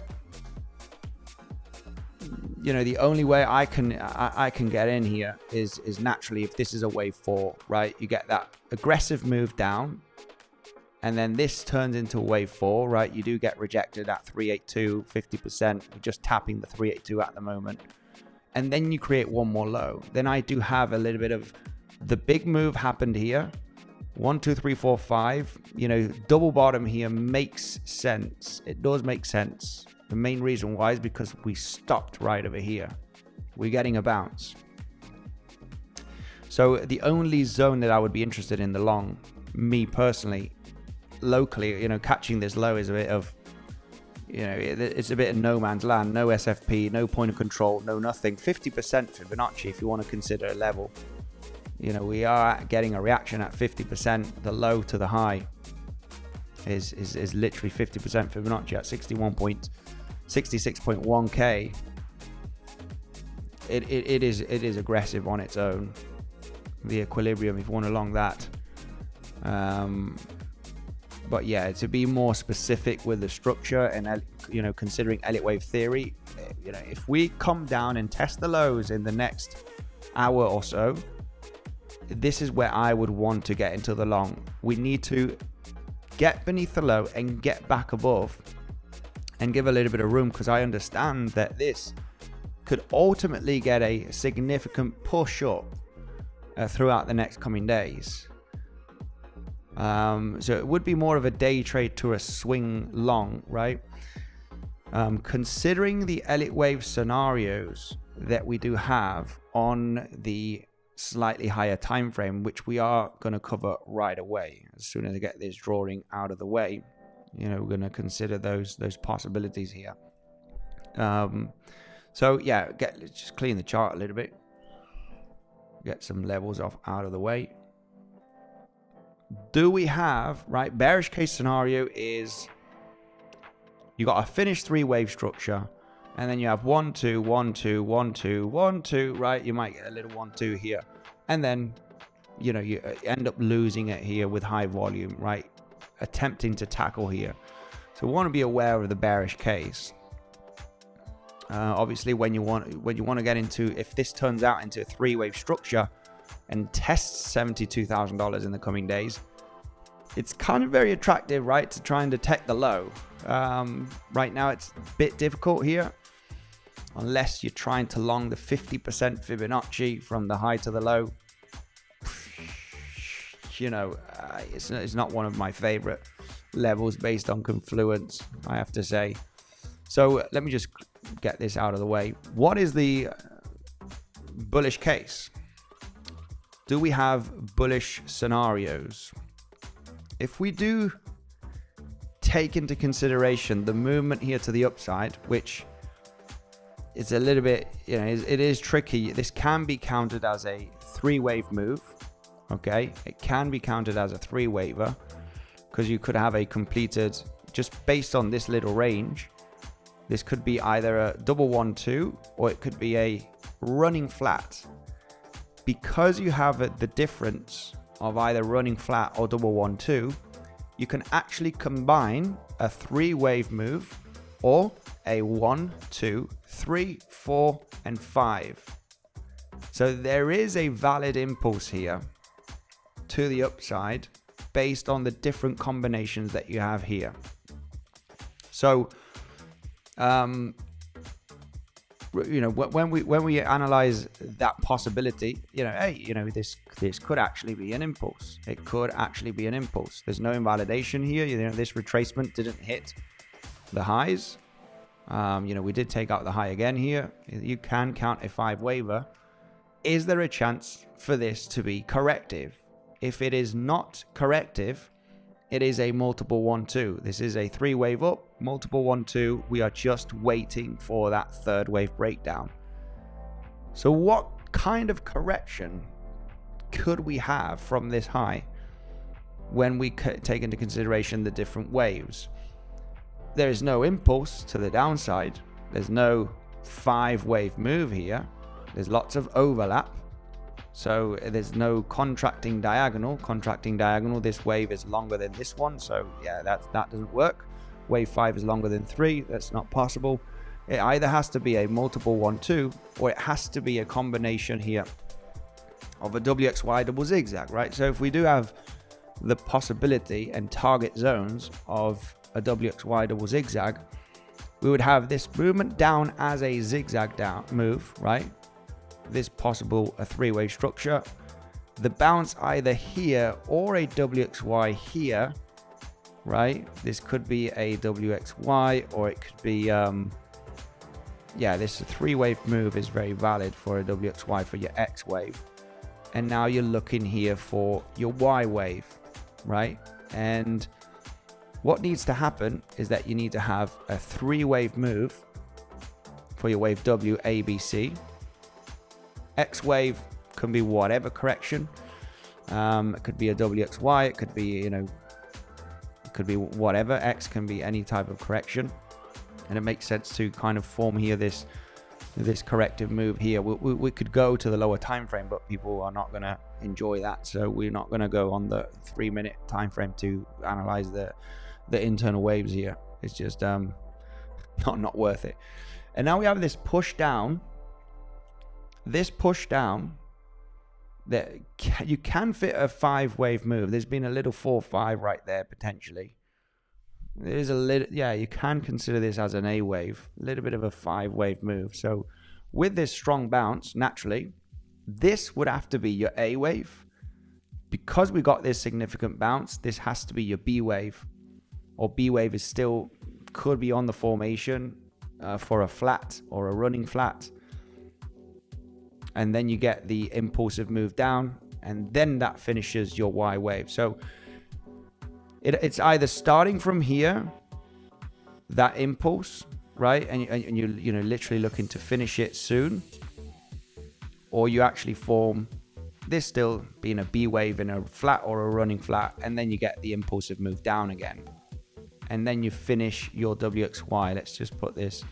the only way I can get in here is naturally if this is a wave 4, right? You get that aggressive move down, and then this turns into a wave 4, right? You do get rejected at 382, 50%. We're just tapping the 382 at the moment. And then you create one more low. Then I do have a little bit of the big move happened here. 1, 2, 3, 4, 5. You know, double bottom here makes sense. It does make sense. The main reason why is because we stopped right over here. We're getting a bounce. So the only zone that I would be interested in the long, me personally, locally, you know, catching this low is a bit of, you know, it's a bit of no man's land. No SFP, no point of control, no nothing. 50% Fibonacci if you want to consider a level. You know, we are getting a reaction at 50%. The low to the high is literally 50% Fibonacci at 66.1k. It is aggressive on its own. The equilibrium, if you want along that. But yeah, to be more specific with the structure and, you know, considering Elliott wave theory, you know, if we come down and test the lows in the next hour or so, this is where I would want to get into the long. We need to get beneath the low and get back above and give a little bit of room, because I understand that this could ultimately get a significant push up throughout the next coming days. So it would be more of a day trade to a swing long, right? Considering the Elliott wave scenarios that we do have on the slightly higher time frame, which we are going to cover right away as soon as I get this drawing out of the way. You know, we're going to consider those possibilities here. So yeah, let's just clean the chart a little bit, get some levels off out of the way. Do we have, right, bearish case scenario is you got a finished 3-wave structure, and then you have 1, 2, 1, 2, 1, 2, 1, 2, right? You might get a little 1, 2 here, and then, you know, you end up losing it here with high volume, right? Attempting to tackle here. So we want to be aware of the bearish case. Obviously, when you want to get into, if this turns out into a 3-wave structure and tests $72,000 in the coming days, it's kind of very attractive, right, to try and detect the low. Right now it's a bit difficult here, unless you're trying to long the 50% Fibonacci from the high to the low. You know, it's not one of my favorite levels based on confluence, I have to say. So let me just get this out of the way. What is the bullish case? Do we have bullish scenarios? If we do take into consideration the movement here to the upside, which is a little bit, you know, it is tricky. This can be counted as a 3-wave move. Okay, it can be counted as a 3-waver, because you could have a completed, just based on this little range, this could be either a double 1, 2, or it could be a running flat. Because you have the difference of either running flat or double 1, 2, you can actually combine a 3-wave move or a 1, 2, 3, 4, and 5. So there is a valid impulse here to the upside based on the different combinations that you have here. So, you know, when we analyze that possibility, you know, hey, you know, this could actually be an impulse. It could actually be an impulse. There's no invalidation here. You know, this retracement didn't hit the highs. You know, we did take out the high again here. You can count a 5-waver. Is there a chance for this to be corrective? If it is not corrective, it is a multiple 1, 2. This is a 3-wave up, multiple 1, 2. We are just waiting for that 3rd wave breakdown. So what kind of correction could we have from this high when we take into consideration the different waves? There is no impulse to the downside. There's no 5-wave move here. There's lots of overlap. So there's no contracting diagonal. This wave is longer than this one. So yeah, that doesn't work. Wave 5 is longer than 3. That's not possible. It either has to be a multiple 1, 2, or it has to be a combination here of a WXY double zigzag, right? So if we do have the possibility and target zones of a WXY double zigzag, we would have this movement down as a zigzag down move, right? This possible a 3-wave structure, the bounce either here or a WXY here, right? This could be a WXY, or it could be, yeah, this 3-wave move is very valid for a WXY for your X wave. And now you're looking here for your Y wave, right? And what needs to happen is that you need to have a 3-wave move for your wave W, A, B, C. X wave can be whatever correction. It could be a WXY, it could be, you know, it could be whatever. X can be any type of correction. And it makes sense to kind of form here this corrective move here. We could go to the lower time frame, but people are not going to enjoy that. So we're not going to go on the 3-minute time frame to analyze the internal waves here. It's just not worth it. And now we have this push down. This push down that you can fit a 5-wave move. There's been a little 4-5 right there potentially. There's a little, yeah, you can consider this as an A wave, a little bit of a 5-wave move. So with this strong bounce, naturally, this would have to be your A wave. Because we got this significant bounce, this has to be your B wave. Or B wave is still, could be on the formation for a flat or a running flat. And then you get the impulsive move down, and then that finishes your Y wave. So it's either starting from here, that impulse, right? And you know, literally looking to finish it soon. Or you actually form this still being a B wave in a flat or a running flat, and then you get the impulsive move down again. And then you finish your WXY. Let's just put this.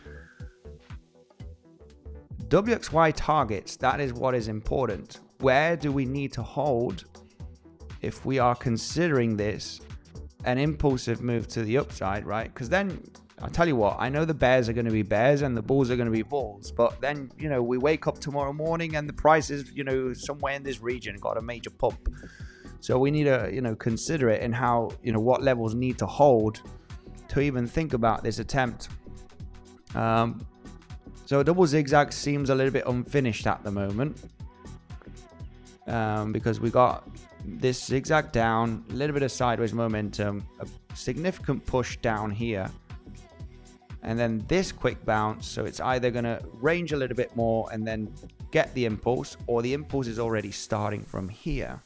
WXY targets, that is what is important. Where do we need to hold if we are considering this an impulsive move to the upside, right? Because then, I'll tell you what, I know the bears are going to be bears and the bulls are going to be bulls, but then, you know, we wake up tomorrow morning and the price is, you know, somewhere in this region got a major pump. So we need to, you know, consider it and how, you know, what levels need to hold to even think about this attempt. So double zigzag seems a little bit unfinished at the moment, because we got this zigzag down, a little bit of sideways momentum, a significant push down here, and then this quick bounce. So it's either going to range a little bit more and then get the impulse, or the impulse is already starting from here,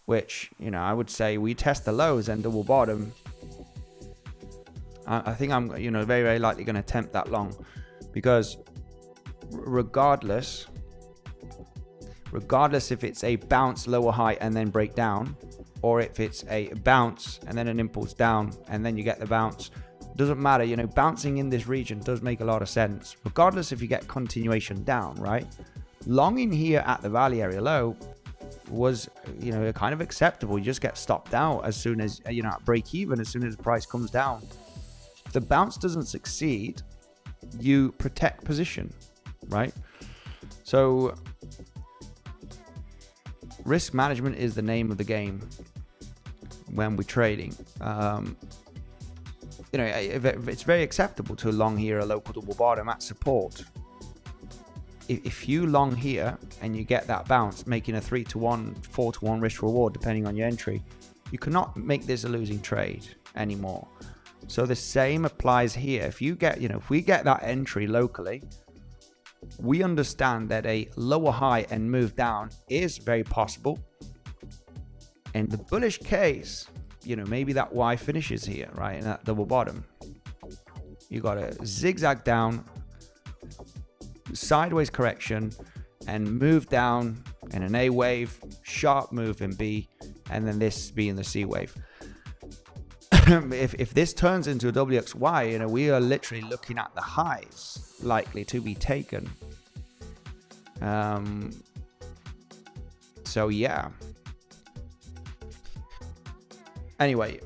which, you know, I would say we test the lows and double bottom. I think I'm, you know, very, very likely going to attempt that long, because regardless if it's a bounce lower high and then break down, or if it's a bounce and then an impulse down and then you get the bounce, doesn't matter. You know, bouncing in this region does make a lot of sense, regardless if you get continuation down, right? Longing here at the valley area low was, you know, kind of acceptable. You just get stopped out as soon as, you know, at break even, as soon as the price comes down. If the bounce doesn't succeed, you protect position, right? So risk management is the name of the game when we're trading. You know, it's very acceptable to long here a local double bottom at support. If you long here and you get that bounce, making a 3-to-1, 4-to-1 risk reward depending on your entry, you cannot make this a losing trade anymore. So the same applies here. If you get, you know, if we get that entry locally, we understand that a lower high and move down is very possible. In the bullish case, you know, maybe that Y finishes here, right, in that double bottom. You got a zigzag down, sideways correction, and move down in an A wave, sharp move in B, and then this being the C wave. If this turns into a WXY, you know, we are literally looking at the highs likely to be taken. So yeah. Anyway,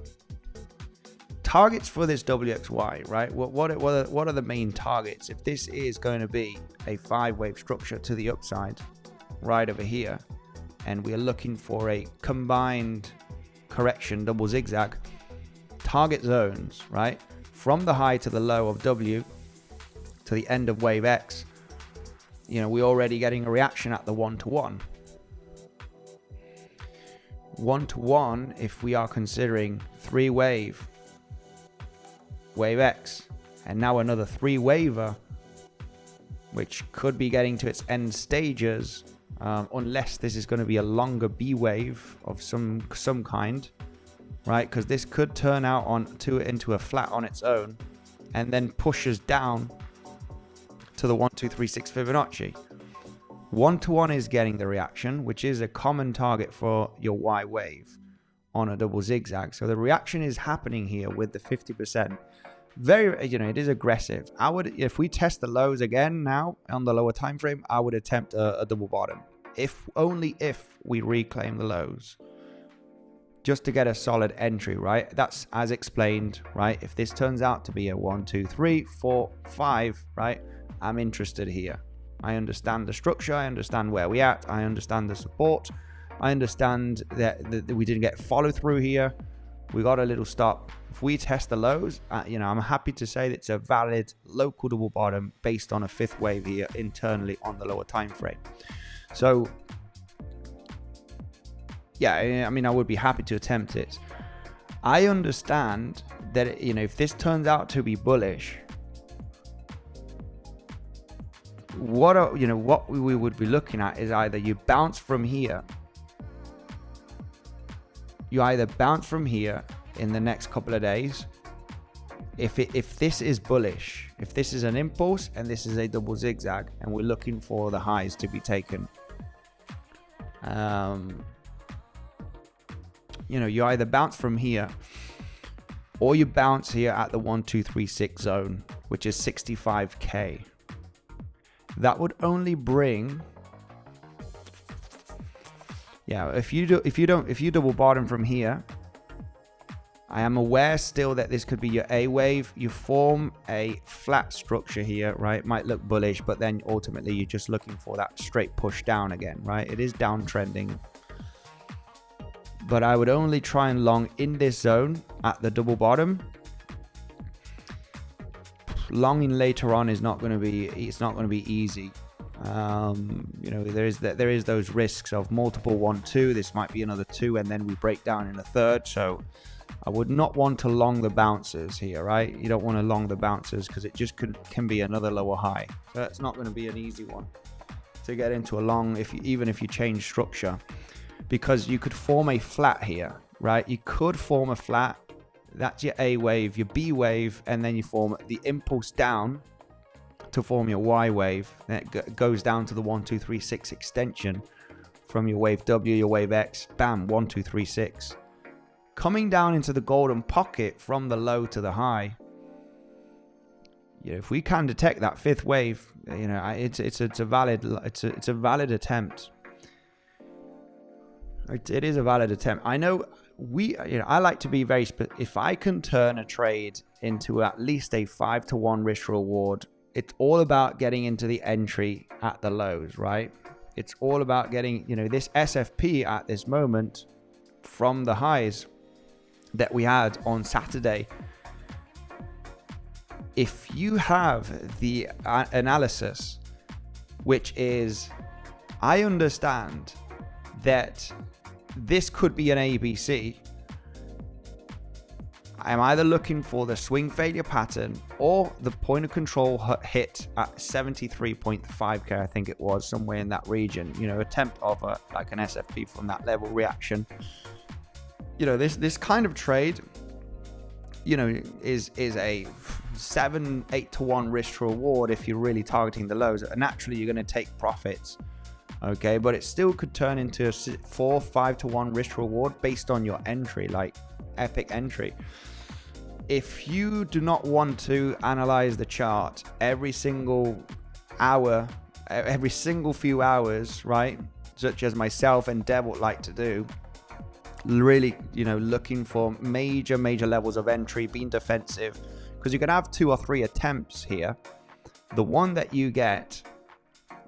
targets for this WXY, right? What are the main targets? If this is going to be a 5-wave structure to the upside, right over here, and we're looking for a combined correction double zigzag, target zones, right, from the high to the low of W to the end of wave X, you know, we're already getting a reaction at the 1-to-1. 1-to-1 if we are considering 3 wave X, and now another 3 waver, which could be getting to its end stages, unless this is going to be a longer B wave of some kind, right? Because this could turn out into a flat on its own and then push us down to the 1, 2, 3, 6 Fibonacci. 1-to-1 is getting the reaction, which is a common target for your Y wave on a double zigzag. So the reaction is happening here with the 50%. Very, it is aggressive. If we test the lows again now on the lower time frame, I would attempt a double bottom. Only if we reclaim the lows, just to get a solid entry, right? That's as explained, right? If this turns out to be a 1, 2, 3, 4, 5, right? I'm interested here. I understand the structure. I understand where we're at. I understand the support. I understand that we didn't get follow through here. We got a little stop. If we test the lows, I'm happy to say that it's a valid local double bottom based on a 5th wave here internally on the lower time frame. So, yeah, I would be happy to attempt it. I understand that, if this turns out to be bullish, what we would be looking at is either you bounce from here. You either bounce from here in the next couple of days. If this is bullish, if this is an impulse and this is a double zigzag, and we're looking for the highs to be taken, you either bounce from here or you bounce here at the 1, 2, 3, 6 zone, which is 65K. That would only bring, if you double bottom from here, I am aware still that this could be your A wave. You form a flat structure here, right? It might look bullish, but then ultimately you're just looking for that straight push down again, right? It is downtrending. But I would only try and long in this zone at the double bottom. Longing later on is not going to be, easy. There is those risks of multiple 1, 2. This might be another 2, and then we break down in a third. So I would not want to long the bouncers here, right? You don't want to long the bouncers because it just can be another lower high. So it's not going to be an easy one to get into a long, even if you change structure, because you could form a flat here, right? You could form a flat. That's your A wave, your B wave, and then you form the impulse down to form your Y wave. Then it goes down to the 1, 2, 3, 6 extension from your wave W, your wave X, bam, 1, 2, 3, 6. Coming down into the golden pocket from the low to the high. If we can detect that 5th wave, it's a valid attempt. It is a valid attempt. I know I like to be very if I can turn a trade into at least a 5-to-1 risk reward, it's all about getting into the entry at the lows, right? It's all about getting, this SFP at this moment from the highs that we had on Saturday. If you have the analysis, which is, I understand that this could be an ABC. I'm either looking for the swing failure pattern or the point of control hit at 73.5K, I think it was, somewhere in that region. Attempt of like an SFP from that level reaction. This kind of trade, is a 7-8-to-1 risk to reward if you're really targeting the lows. Naturally, you're going to take profits. Okay, but it still could turn into a 4-5-to-1 risk reward based on your entry, like epic entry. If you do not want to analyze the chart every single hour, every single few hours, right, such as myself and Dev would like to do, really, looking for major levels of entry, being defensive, because you can have 2 or 3 attempts here. The one that you get,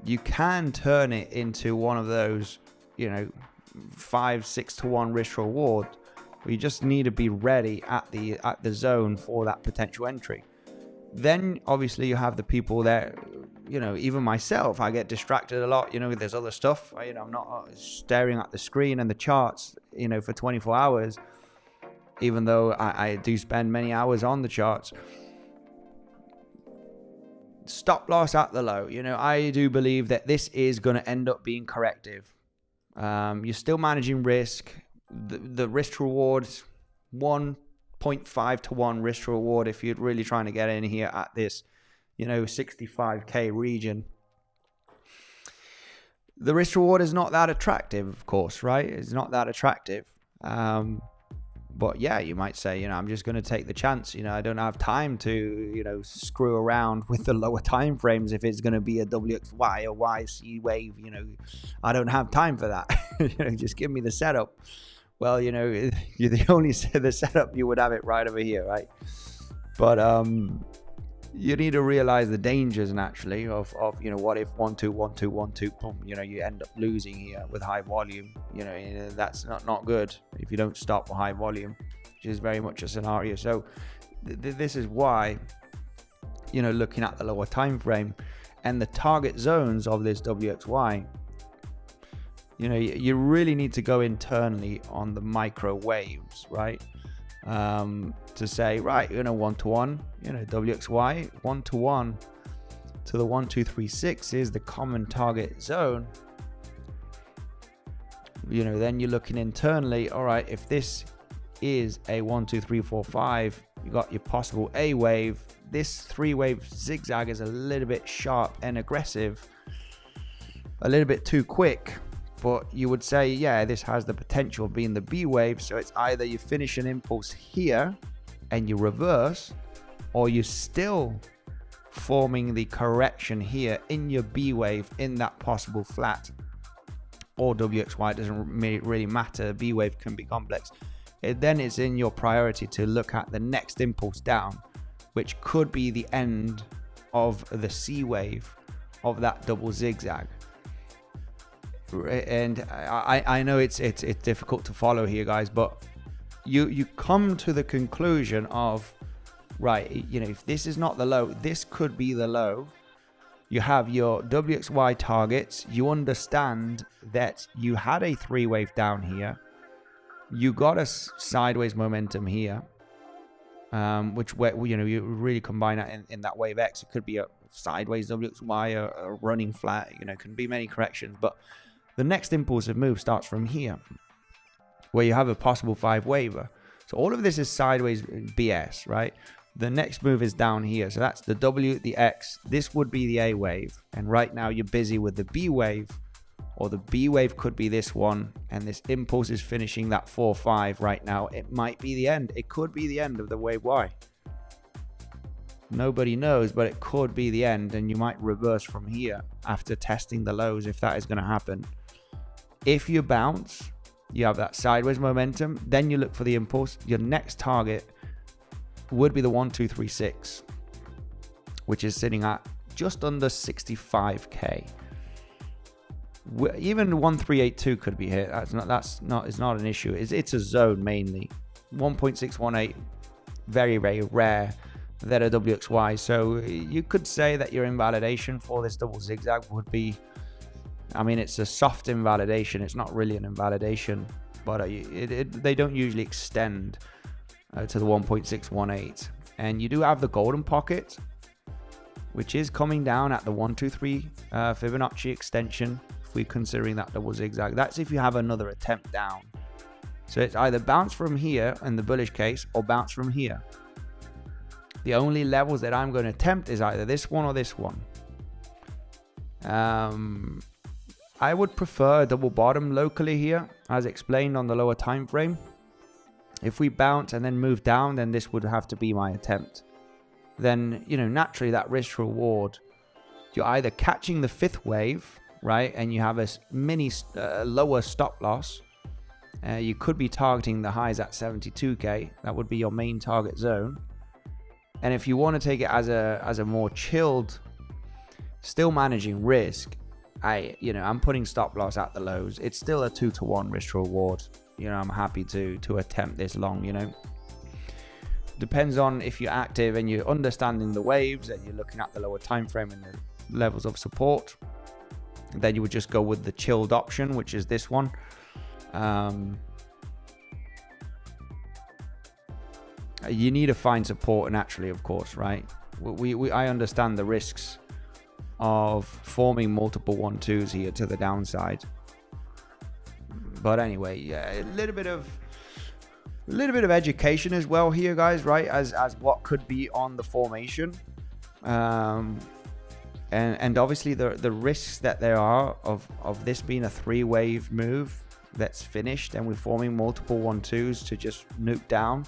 you can turn it into one of those, 5-6-to-1 risk reward. You just need to be ready at the zone for that potential entry. Then obviously you have the people that, you know, even myself, I get distracted a lot. You know, there's other stuff. You know, I'm not staring at the screen and the charts, you know, for 24 hours, even though I do spend many hours on the charts. Stop loss at the low. You know, I do believe that this is going to end up being corrective. You're still managing risk. The risk to reward, 1.5 to 1 risk to reward if you're really trying to get in here at this, you know, 65k region. The risk reward is not that attractive, of course, right? It's not that attractive. But yeah, you might say, you know, I'm just going to take the chance. You know, I don't have time to, you know, screw around with the lower time frames if it's going to be a WXY or YC wave. You know, I don't have time for that. You know, just give me the setup. Well, you know, you're the setup, you would have it right over here, right? But you need to realize the dangers naturally of you know, what if 1 2 1 2 1 2, boom, you know, you end up losing here with high volume. You know, that's not good if you don't stop with high volume, which is very much a scenario. So this is why, you know, looking at the lower time frame and the target zones of this WXY, you know, you really need to go internally on the micro waves, right? To say, right, you know, 1 to 1, you know, WXY 1 to 1 to the 1 2 3 6 is the common target zone. You know, then you're looking internally. All right, if this is a 1 2 3 4 5, you got your possible A wave. This 3-wave zigzag is a little bit sharp and aggressive, a little bit too quick. But you would say, yeah, this has the potential of being the B wave. So it's either you finish an impulse here and you reverse, or you're still forming the correction here in your B wave in that possible flat or WXY. It doesn't really matter. B wave can be complex. Then it's in your priority to look at the next impulse down, which could be the end of the C wave of that double zigzag. And I know it's difficult to follow here, guys, but you come to the conclusion of, right, you know, if this is not the low, this could be the low. You have your WXY targets. You understand that you had a 3-wave down here. You got a sideways momentum here, which, you know, you really combine that in that wave X. It could be a sideways WXY, a running flat, you know, can be many corrections, but the next impulsive move starts from here, where you have a possible 5-waver. So all of this is sideways BS, right? The next move is down here. So that's the W, the X. This would be the A wave. And right now you're busy with the B wave, or the B wave could be this one. And this impulse is finishing that 4-5 right now. It might be the end. It could be the end of the wave Y. Nobody knows, but it could be the end. And you might reverse from here after testing the lows, if that is going to happen. If you bounce, you have that sideways momentum, then you look for the impulse. Your next target would be the 1 2 3 6, which is sitting at just under 65k. Even 1382 could be hit. It's not an issue. It's a zone mainly. 1.618, very, very rare that a WXY. So you could say that your invalidation for this double zigzag would be, I mean, it's a soft invalidation. It's not really an invalidation, but they don't usually extend to the 1.618. And you do have the golden pocket, which is coming down at the 1 2 3 Fibonacci extension. If we're considering that double zigzag, that's if you have another attempt down. So it's either bounce from here in the bullish case or bounce from here. The only levels that I'm going to attempt is either this one or this one. I would prefer a double bottom locally here, as explained on the lower time frame. If we bounce and then move down, then this would have to be my attempt. Then, you know, naturally that risk reward, you're either catching the 5th wave, right, and you have a mini lower stop loss. You could be targeting the highs at 72k. That would be your main target zone. And if you want to take it as a more chilled, still managing risk, I'm putting stop loss at the lows. It's still a 2 to 1 risk reward. You know, I'm happy to attempt this long, you know. depends on if you're active and you're understanding the waves and you're looking at the lower time frame and the levels of support. Then you would just go with the chilled option, which is this one. You need to find support naturally, of course, right? I understand the risks of forming multiple 1-2s here to the downside. But anyway, yeah, a little bit of education as well here, guys, right? As what could be on the formation. And obviously the risks that there are of this being a 3-wave move that's finished and we're forming multiple 1-2s to just nuke down.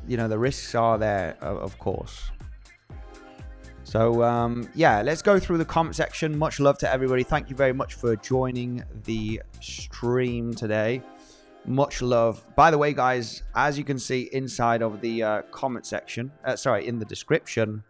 You know, the risks are there, of course. So, yeah, let's go through the comment section. Much love to everybody. Thank you very much for joining the stream today. Much love. By the way, guys, as you can see inside of the comment section, in the description,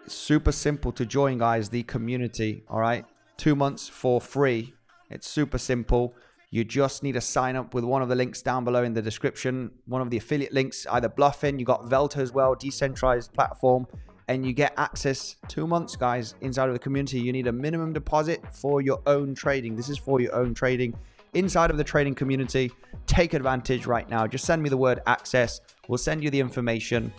it's super simple to join, guys, the community. All right, 2 months for free. It's super simple. You just need to sign up with one of the links down below in the description. One of the affiliate links, either Bluffin, you got Velta as well, decentralized platform, and you get access 2 months, guys, inside of the community. You need a minimum deposit for your own trading. This is for your own trading inside of the trading community. Take advantage right now. Just send me the word access. We'll send you the information.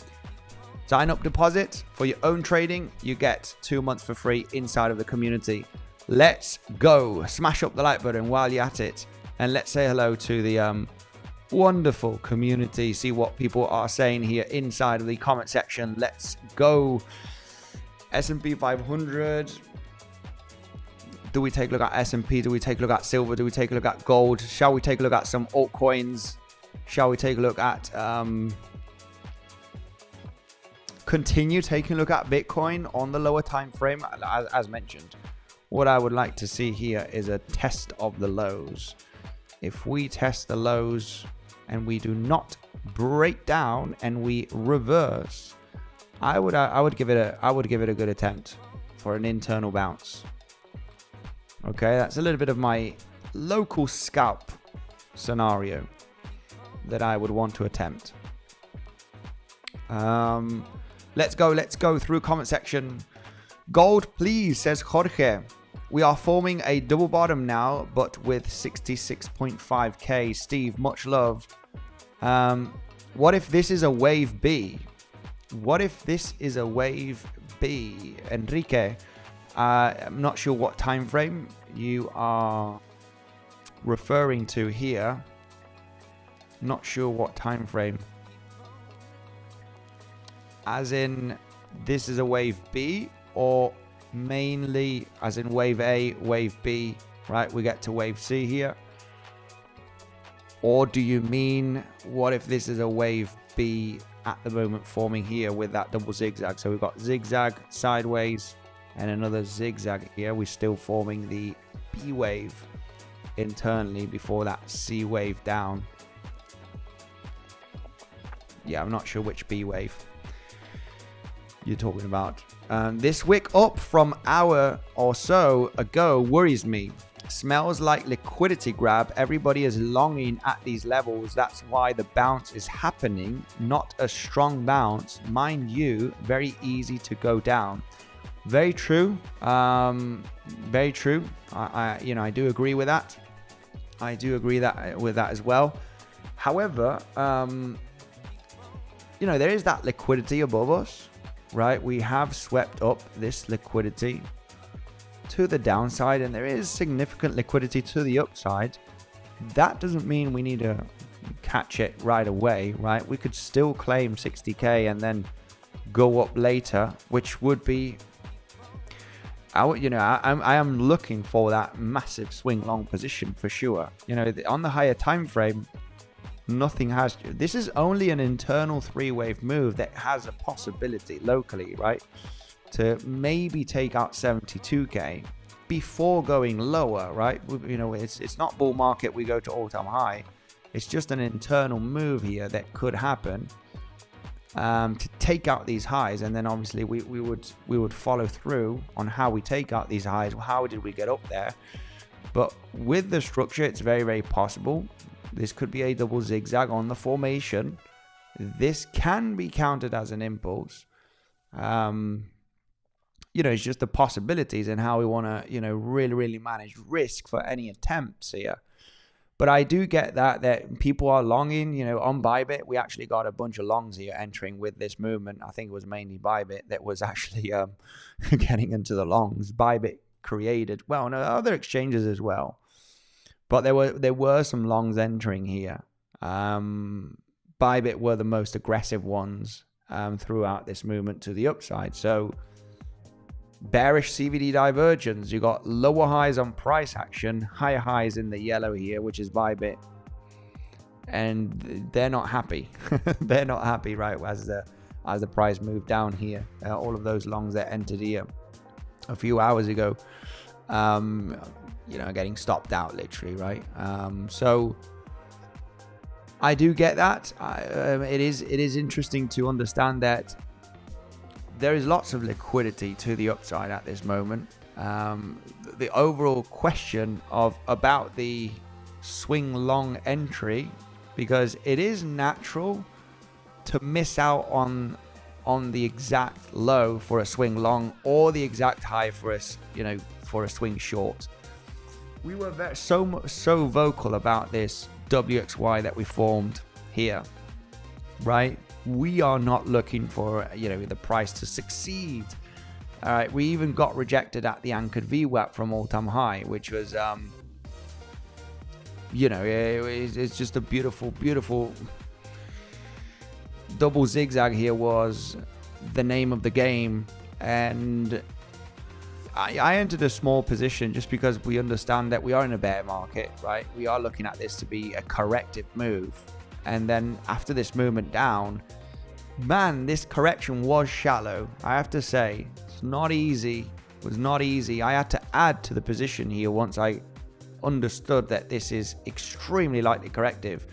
Sign up deposit for your own trading. You get 2 months for free inside of the community. Let's go. Smash up the like button while you're at it. And let's say hello to the wonderful community. See what people are saying here inside of the comment section. Let's go. S&P 500. Do we take a look at S&P? Do we take a look at silver? Do we take a look at gold? Shall we take a look at some altcoins? Shall we take a look at... continue taking a look at Bitcoin on the lower time frame? As mentioned, what I would like to see here is a test of the lows. If we test the lows and we do not break down and we reverse, I would give it a good attempt for an internal bounce. Okay, that's a little bit of my local scalp scenario that I would want to attempt. Let's go through comment section. Gold, please, says Jorge. We are forming a double bottom now, but with 66.5k. Steve, much love. What if this is a wave B? What if this is a wave B? Enrique, I'm not sure what time frame you are referring to here. Not sure what time frame. As in, this is a wave B, or mainly as in wave A, wave B, right? We get to wave C here. Or do you mean, what if this is a wave B at the moment forming here with that double zigzag? So we've got zigzag sideways and another zigzag here. We're still forming the B wave internally before that C wave down. Yeah, I'm not sure which B wave you're talking about. This wick up from hour or so ago worries me. Smells like liquidity grab. Everybody is longing at these levels. That's why the bounce is happening. Not a strong bounce, mind you. Very easy to go down. Very true. Very true. I do agree with that. I do agree with that as well. However, there is that liquidity above us. Right, we have swept up this liquidity to the downside, and there is significant liquidity to the upside. That doesn't mean we need to catch it right away, right? We could still claim 60k and then go up later, which would be, I am looking for that massive swing long position for sure. On the higher time frame, nothing has. This is only an internal 3-wave move that has a possibility locally, right, to maybe take out 72k before going lower, right? It's not bull market. We go to all-time high. It's just an internal move here that could happen to take out these highs, and then obviously we would follow through on how we take out these highs. How did we get up there? But with the structure, it's very, very possible This could be a double zigzag on the formation. This can be counted as an impulse. It's just the possibilities and how we want to, really manage risk for any attempts here. But I do get that people are longing, on Bybit. We actually got a bunch of longs here entering with this movement. I think it was mainly Bybit that was actually getting into the longs. Bybit created, other exchanges as well. But there were some longs entering here. Bybit were the most aggressive ones throughout this movement to the upside. So bearish CVD divergence. You got lower highs on price action, higher highs in the yellow here, which is Bybit, and they're not happy. They're not happy, right? As the price moved down here, all of those longs that entered here a few hours ago, getting stopped out literally, right? So I do get that. It is interesting to understand that there is lots of liquidity to the upside at this moment. The overall question about the swing long entry, because it is natural to miss out on the exact low for a swing long or the exact high for a swing short. We were so vocal about this WXY that we formed here, right? We are not looking for the price to succeed. All right, we even got rejected at the anchored VWAP from all-time high, which was it's just a beautiful double zigzag. Here was the name of the game, and I entered a small position just because we understand that we are in a bear market, right? We are looking at this to be a corrective move. And then after this movement down, man, this correction was shallow. I have to say, it's not easy. It was not easy. I had to add to the position here once I understood that this is extremely likely corrective.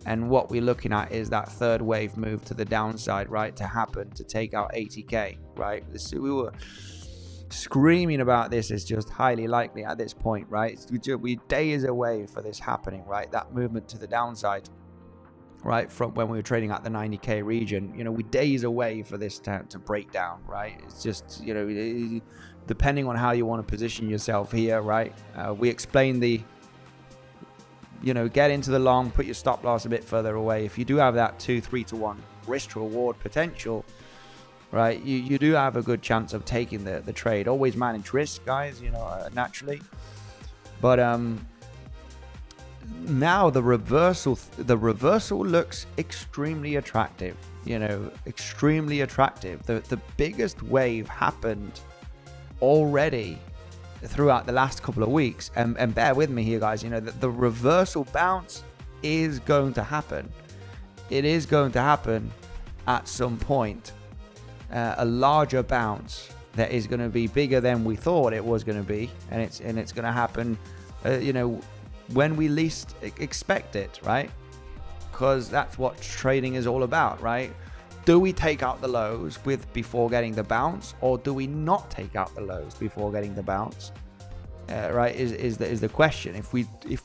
And what we're looking at is that third wave move to the downside, right, to happen, to take out 80K, right? We were screaming about this is just highly likely at this point, right? We're days away for this happening, right? That movement to the downside, right, from when we were trading at the 90K region, we're days away for this to break down, right? It's just, depending on how you want to position yourself here, right? We explained get into the long, put your stop loss a bit further away. If you do have that 2-3 to 1 risk to reward potential, right, you do have a good chance of taking the trade. Always manage risk, guys, naturally. But now the reversal looks extremely attractive, extremely attractive. The biggest wave happened already throughout the last couple of weeks, and bear with me here, guys. The reversal bounce is going to happen. It is going to happen at some point. A larger bounce that is going to be bigger than we thought it was going to be, and it's going to happen when we least expect it, right? Because that's what trading is all about, right? Do we take out the lows before getting the bounce, or do we not take out the lows before getting the bounce? Right, is the question. If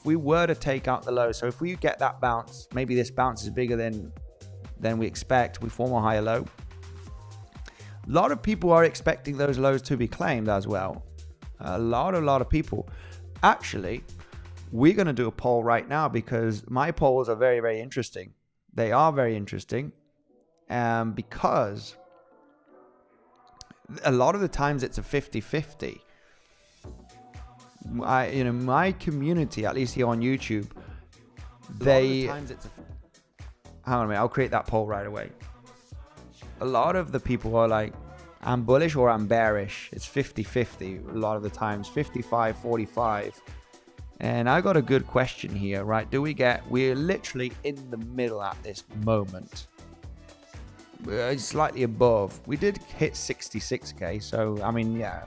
we were to take out the lows, so if we get that bounce, maybe this bounce is bigger than we expect, we form a higher low. A lot of people are expecting those lows to be claimed as well. A lot of people. Actually, we're going to do a poll right now because my polls are very, very interesting. They are very interesting because a lot of the times it's a 50-50. My community, at least here on YouTube, hang on a minute, I'll create that poll right away. A lot of the people are like, I'm bullish or I'm bearish. It's 50-50 a lot of the times, 55-45. And I got a good question here, right? We're literally in the middle at this moment. We're slightly above. We did hit 66K, so I mean, yeah.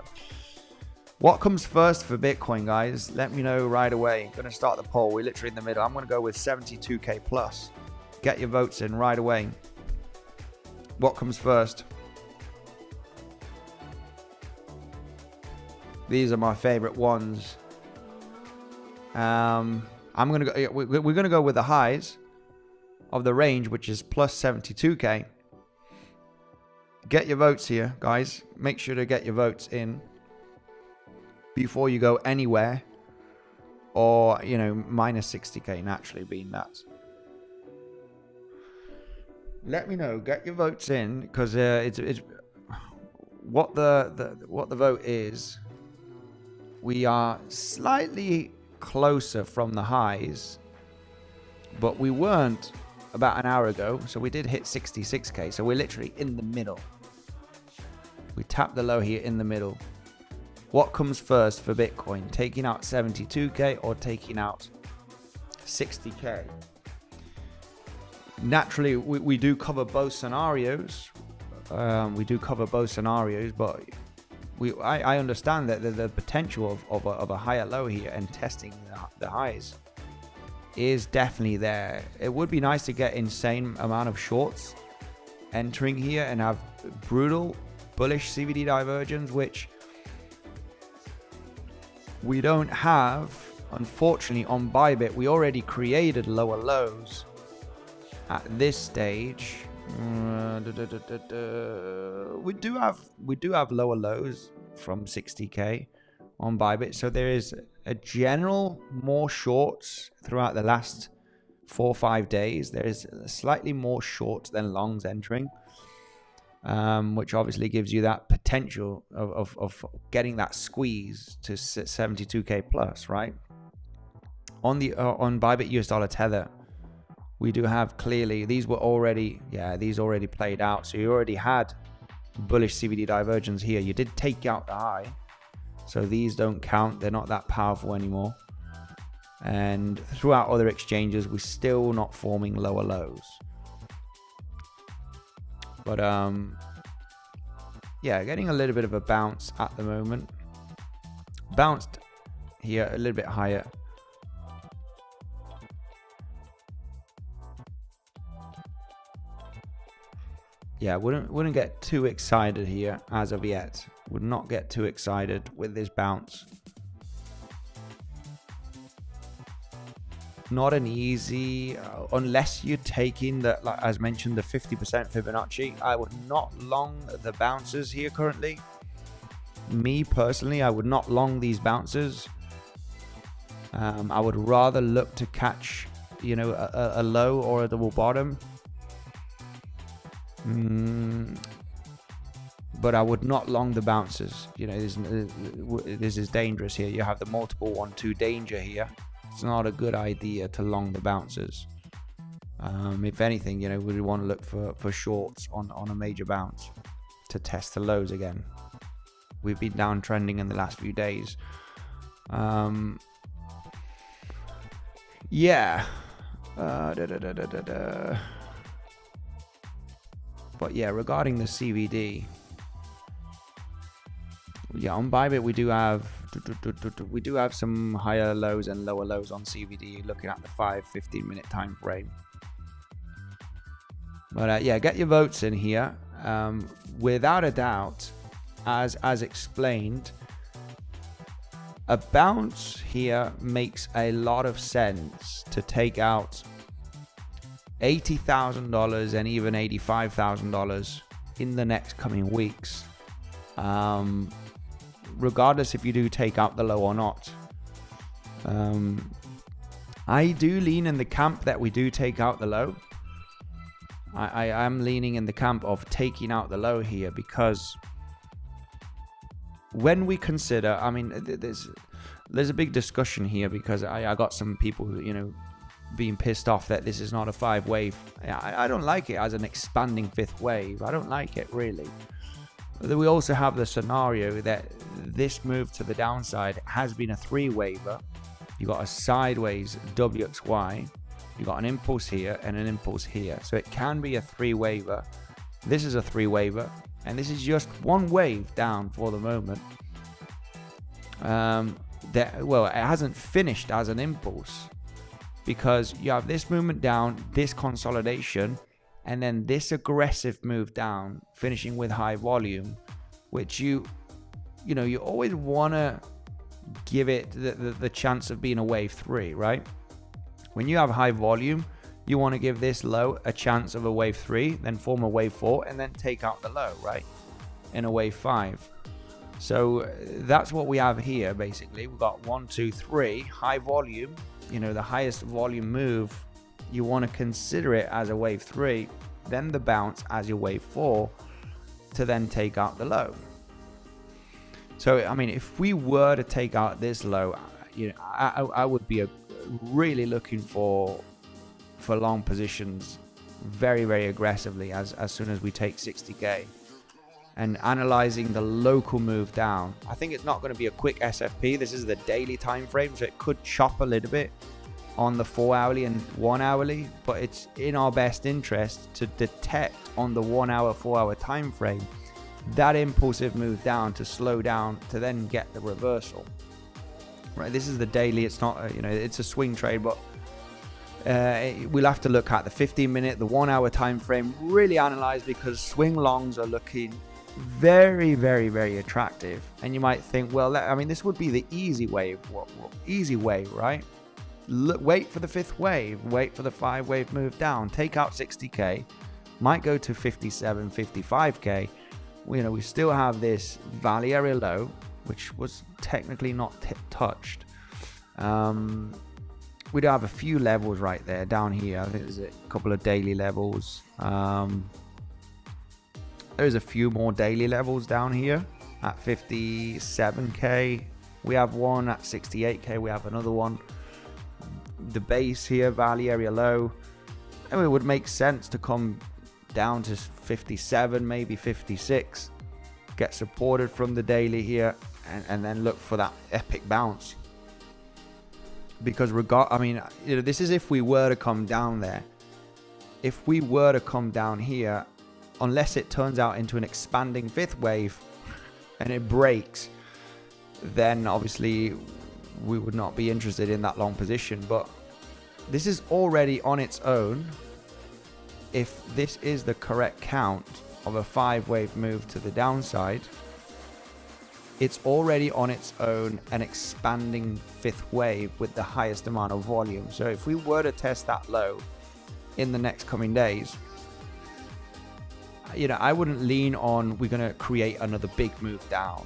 What comes first for Bitcoin, guys? Let me know right away. I'm going to start the poll. We're literally in the middle. I'm going to go with 72K plus. Get your votes in right away. What comes first? These are my favorite ones. we're gonna go with the highs of the range, which is plus 72k. Get your votes here, guys. Make sure to get your votes in before you go anywhere, or minus 60k naturally being that. Let me know. Get your votes in, because it's what the vote is. We are slightly closer from the highs, but we weren't about an hour ago. So we did hit 66k. So we're literally in the middle. We tapped the low here in the middle. What comes first for Bitcoin? Taking out 72k or taking out 60k? Naturally, we do cover both scenarios. But I understand that the potential of a higher low here and testing the highs is definitely there. It would be nice to get insane amount of shorts entering here and have brutal bullish CVD divergence, which we don't have, unfortunately, on Bybit. We already created lower lows at this stage. We do have lower lows from 60k on Bybit, so there is a general more shorts throughout the last 4 or 5 days. There is slightly more shorts than longs entering, which obviously gives you that potential of getting that squeeze to 72k plus, right? On Bybit US dollar tether, we do have clearly, these already played out. So you already had bullish CVD divergence here. You did take out the high, so these don't count. They're not that powerful anymore. And throughout other exchanges, we're still not forming lower lows. But getting a little bit of a bounce at the moment. Bounced here a little bit higher. Yeah, wouldn't get too excited here as of yet. Would not get too excited with this bounce. Not an easy, unless you're taking the, like as mentioned, the 50% Fibonacci. I would not long the bounces here currently. Me personally, I would not long these bounces. I would rather look to catch, a low or a double bottom. But I would not long the bounces. This is dangerous here. You have the multiple 1-2 danger here. It's not a good idea to long the bounces. If anything, we want to look for shorts on a major bounce to test the lows again. We've been downtrending in the last few days. But yeah, regarding the CVD, on Bybit we do have some higher lows and lower lows on CVD, looking at the 5-15 minute time frame. But get your votes in here. Without a doubt, as explained, a bounce here makes a lot of sense to take out $80,000 and even $85,000 in the next coming weeks, regardless if you do take out the low or not. I do lean in the camp that we do take out the low. I am leaning in the camp of taking out the low here, because when we consider, there's a big discussion here, because I got some people, being pissed off that this is not a 5 wave. I don't like it as an expanding 5th wave. I don't like it really. We also have the scenario that this move to the downside has been a 3 waver. You got a sideways WXY, you got an impulse here and an impulse here, so it can be a 3 waver. This is a 3 waver, and this is just 1 wave down for the moment. It hasn't finished as an impulse, because you have this movement down, this consolidation, and then this aggressive move down, finishing with high volume, which you always want to give it the chance of being a wave 3, right? When you have high volume, you want to give this low a chance of a wave 3, then form a wave 4, and then take out the low, right? In a wave 5. So that's what we have here, basically. We've got 1, 2, 3, high volume. You know, the highest volume move, you want to consider it as a wave 3, then the bounce as your wave 4 to then take out the low. So, I mean, if we were to take out this low, you know, I would be really looking for long positions very, very aggressively as soon as we take 60k, and analyzing the local move down. I think it's not going to be a quick SFP. This is the daily time frame, so it could chop a little bit on the 4 hourly and 1 hourly, but it's in our best interest to detect on the 1 hour, 4 hour time frame that impulsive move down, to slow down, to then get the reversal. Right, this is the daily. It's not, you know, it's a swing trade, but we'll have to look at the 15-minute, the 1 hour time frame, really analyze, because swing longs are looking very, very, very attractive. And you might think, well, I mean, this would be the easy wave. Easy wave, right? Look, wait for the 5th wave, wait for the 5 wave move down, take out 60k, might go to 57, 55k. You know, we still have this valley area low, which was technically not touched. We do have a few levels right there down here. I think there's a couple of daily levels. There's a few more daily levels down here at 57k. We have one at 68k. We have another one. The base here, valley area low. And it would make sense to come down to 57, maybe 56. Get supported from the daily here, and then look for that epic bounce. Because I mean, you know, this is if we were to come down there. If we were to come down here, unless it turns out into an expanding 5th wave and it breaks, then obviously we would not be interested in that long position. But this is already on its own, if this is the correct count of a 5 wave move to the downside, it's already on its own an expanding 5th wave with the highest amount of volume. So if we were to test that low in the next coming days, you know, I wouldn't lean on we're going to create another big move down.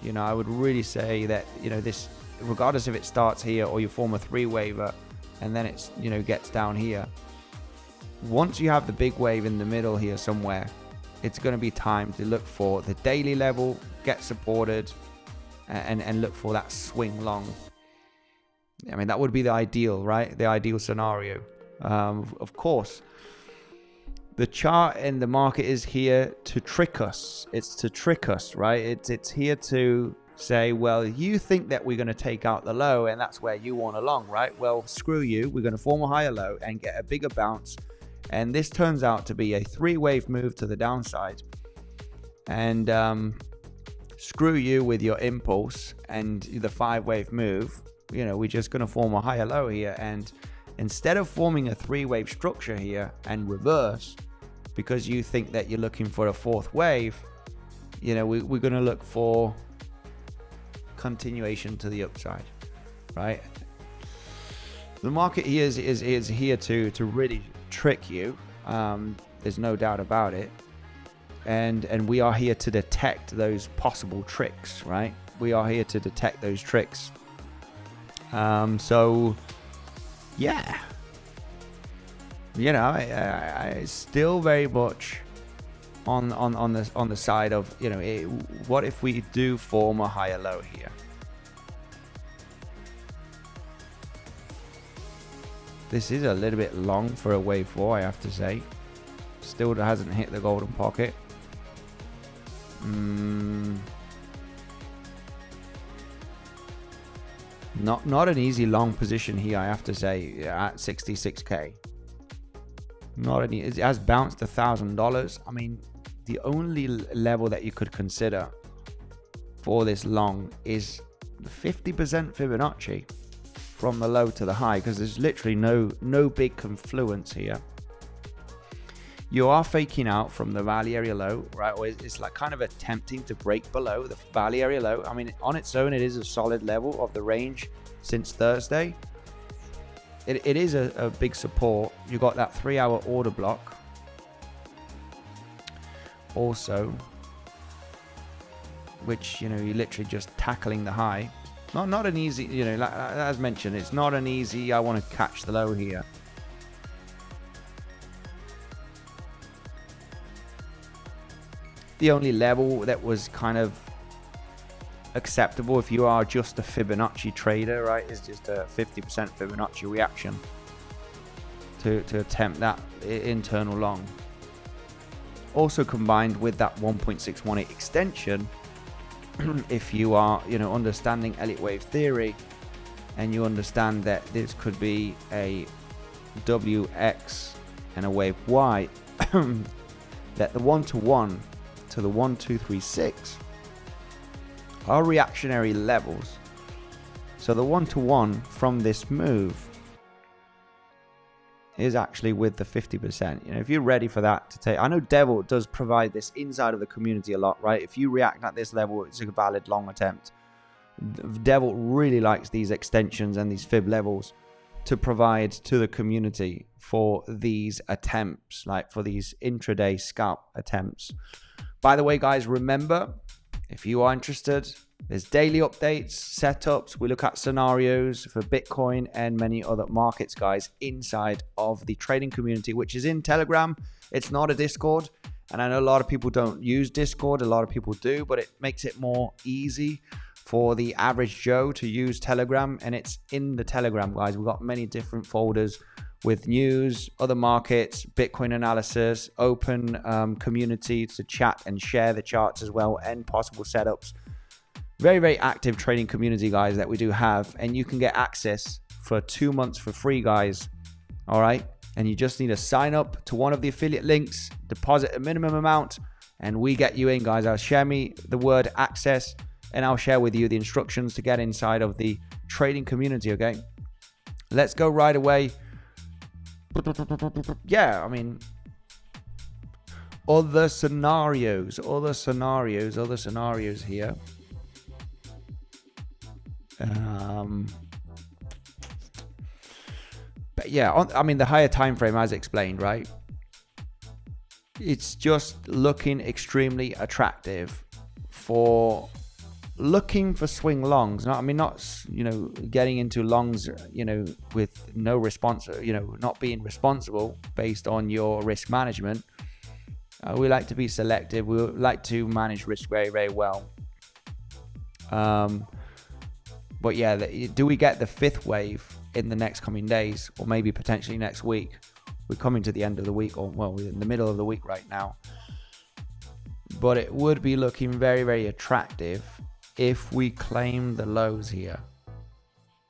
You know, I would really say that, you know, this, regardless if it starts here or you form a 3 waver and then it's, you know, gets down here, once you have the big wave in the middle here somewhere, it's going to be time to look for the daily level, get supported, and look for that swing long. I mean, that would be the ideal, right? The ideal scenario. Of course, the chart and the market is here to trick us. It's to trick us, right? It's here to say, well, you think that we're going to take out the low and that's where you want a long, right? Well, screw you. We're going to form a higher low and get a bigger bounce. And this turns out to be a 3 wave move to the downside. And screw you with your impulse and the 5 wave move. You know, we're just going to form a higher low here. And instead of forming a 3 wave structure here and reverse, because you think that you're looking for a 4th wave, you know, we're going to look for continuation to the upside, right? The market here is here to really trick you. There's no doubt about it. And we are here to detect those possible tricks, right? We are here to detect those tricks. So yeah, you know, I still very much on the side of, you know, what if we do form a higher low here? This is a little bit long for a wave 4, I have to say. Still hasn't hit the golden pocket. Not an easy long position here, I have to say, at 66k. It has bounced $1,000. I mean, the only level that you could consider for this long is the 50% Fibonacci from the low to the high, because there's literally no big confluence here. You are faking out from the valley area low, right? Or it's like kind of attempting to break below the valley area low. I mean, on its own, it is a solid level of the range since Thursday. it is a big support. You got that 3-hour order block also, which, you know, you're literally just tackling the high. Not an easy, you know, like, as mentioned, it's not an easy, I want to catch the low here. The only level that was kind of acceptable if you are just a Fibonacci trader, right, is just a 50% Fibonacci reaction to attempt that internal long. Also combined with that 1.618 extension, if you are, you know, understanding Elliott wave theory, and you understand that this could be a WX and a wave Y, that the 1-to-1 to the 1-2-3-6 are reactionary levels. So the 1-to-1 from this move is actually with the 50%. You know, if you're ready for that to take, I know Devil does provide this inside of the community a lot, right? If you react at this level, it's a valid long attempt. Devil really likes these extensions and these fib levels to provide to the community for these attempts, like for these intraday scalp attempts. By the way, guys, remember, if you are interested, there's daily updates, setups. We look at scenarios for Bitcoin and many other markets, guys, inside of the trading community, which is in Telegram. It's not a Discord. And I know a lot of people don't use Discord. A lot of people do, but it makes it more easy for the average Joe to use Telegram. And it's in the Telegram, guys. We've got many different folders with news, other markets, Bitcoin analysis, open community to chat and share the charts as well, and possible setups. Very, very active trading community, guys, that we do have. And you can get access for 2 months for free, guys. All right. And you just need to sign up to one of the affiliate links, deposit a minimum amount, and we get you in, guys. I'll share me the word access, and I'll share with you the instructions to get inside of the trading community. Okay. Let's go right away. Yeah, I mean, other scenarios here. But yeah, I mean, the higher time frame, as explained, right? It's just looking extremely attractive for looking for swing longs. Not, I mean, not, you know, getting into longs, you know, with no response, you know, not being responsible based on your risk management. We like to be selective. We like to manage risk very, very well. But yeah, do we get the fifth wave in the next coming days, or maybe potentially next week? We're coming to the end of the week, or well, we're in the middle of the week right now. But it would be looking very, very attractive if we claim the lows here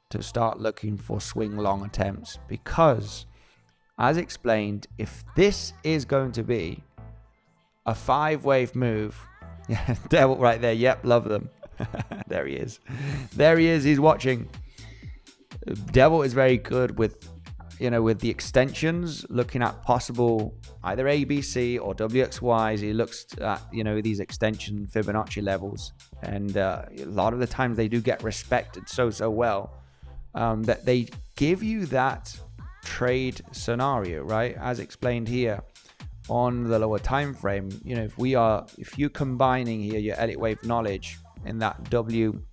to start looking for swing long attempts. Because, as explained, if this is going to be a 5-wave move, yeah, Devil right there, yep, love them. There he is. There he is. He's watching. Devil is very good with, you know, with the extensions, looking at possible either ABC or WXYs. He looks at, you know, these extension Fibonacci levels, and a lot of the times they do get respected so well that they give you that trade scenario, right? As explained here on the lower time frame. You know, if you're combining here your Elliott wave knowledge in that WX,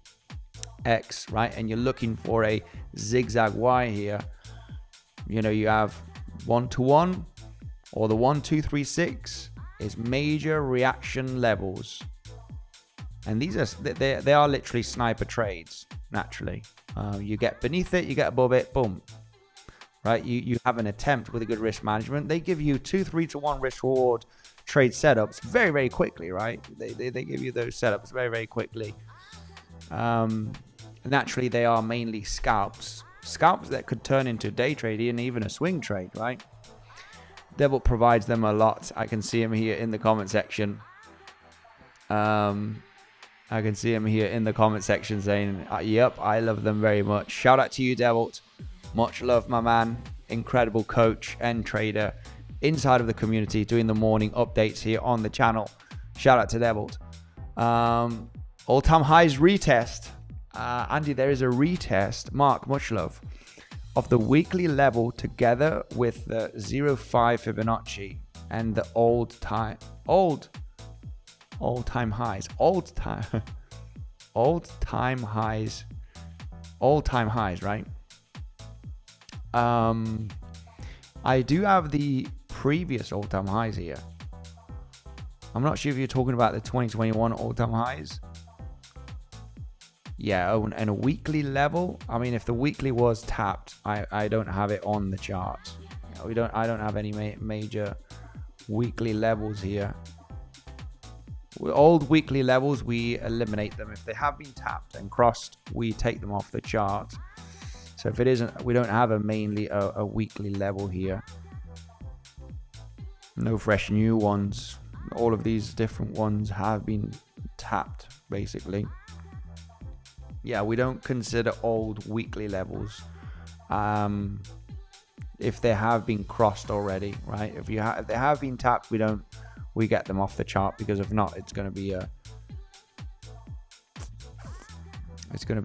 right, and you're looking for a zigzag Y here, you know, you have 1-to-1 or the 1-2-3-6 is major reaction levels, and these are they are literally sniper trades. Naturally, you get beneath it, you get above it, boom, right? You have an attempt with a good risk management. They give you 2-3-to-1 risk reward trade setups very, very quickly, right? They give you those setups very, very quickly. Naturally, they are mainly scalps that could turn into day trading and even a swing trade, right? Devil provides them a lot. I can see him here in the comment section. I can see him here in the comment section saying, yep, I love them very much. Shout out to you, Devil. Much love, my man. Incredible coach and trader inside of the community, doing the morning updates here on the channel. Shout out to Devil. All-time highs retest. Andy, there is a retest. Mark, much love. of the weekly level together with the 0.5 Fibonacci and the all-time highs, right? I do have the previous all-time highs here. I'm not sure if you're talking about the 2021 all-time highs. Yeah, oh, and a weekly level. I mean, if the weekly was tapped, I don't have it on the chart. I don't have any major weekly levels here. With old weekly levels, we eliminate them. If they have been tapped and crossed, we take them off the chart. So if it isn't, we don't have a weekly level here. No fresh new ones. All of these different ones have been tapped, basically. Yeah, we don't consider old weekly levels if they have been crossed already, right? If they have been tapped, we get them off the chart, because if not, it's going to be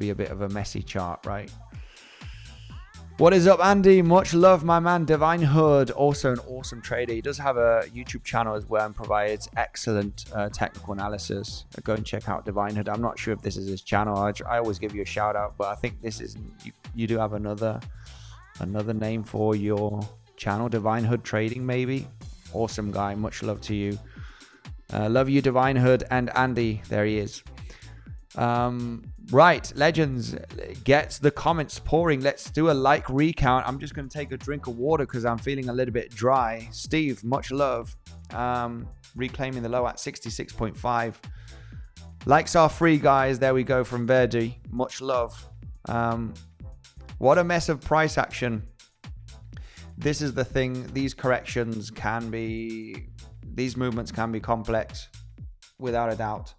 a bit of a messy chart, right? What is up, Andy? Much love, my man. Divine Hood, also an awesome trader. He does have a YouTube channel as well and provides excellent technical analysis. Go and check out Divine Hood. I'm not sure if this is his channel. I always give you a shout out, but I think this is, you do have another name for your channel, Divine Hood Trading, maybe. Awesome guy. Much love to you. Love you, Divine Hood. And Andy, there he is. Right, legends, get the comments pouring. Let's do a like recount. I'm just going to take a drink of water because I'm feeling a little bit dry. Steve, much love. Reclaiming the low at 66.5. Likes are free, guys. There we go from Verdi. Much love. What a mess of price action. This is the thing. These movements can be complex, without a doubt.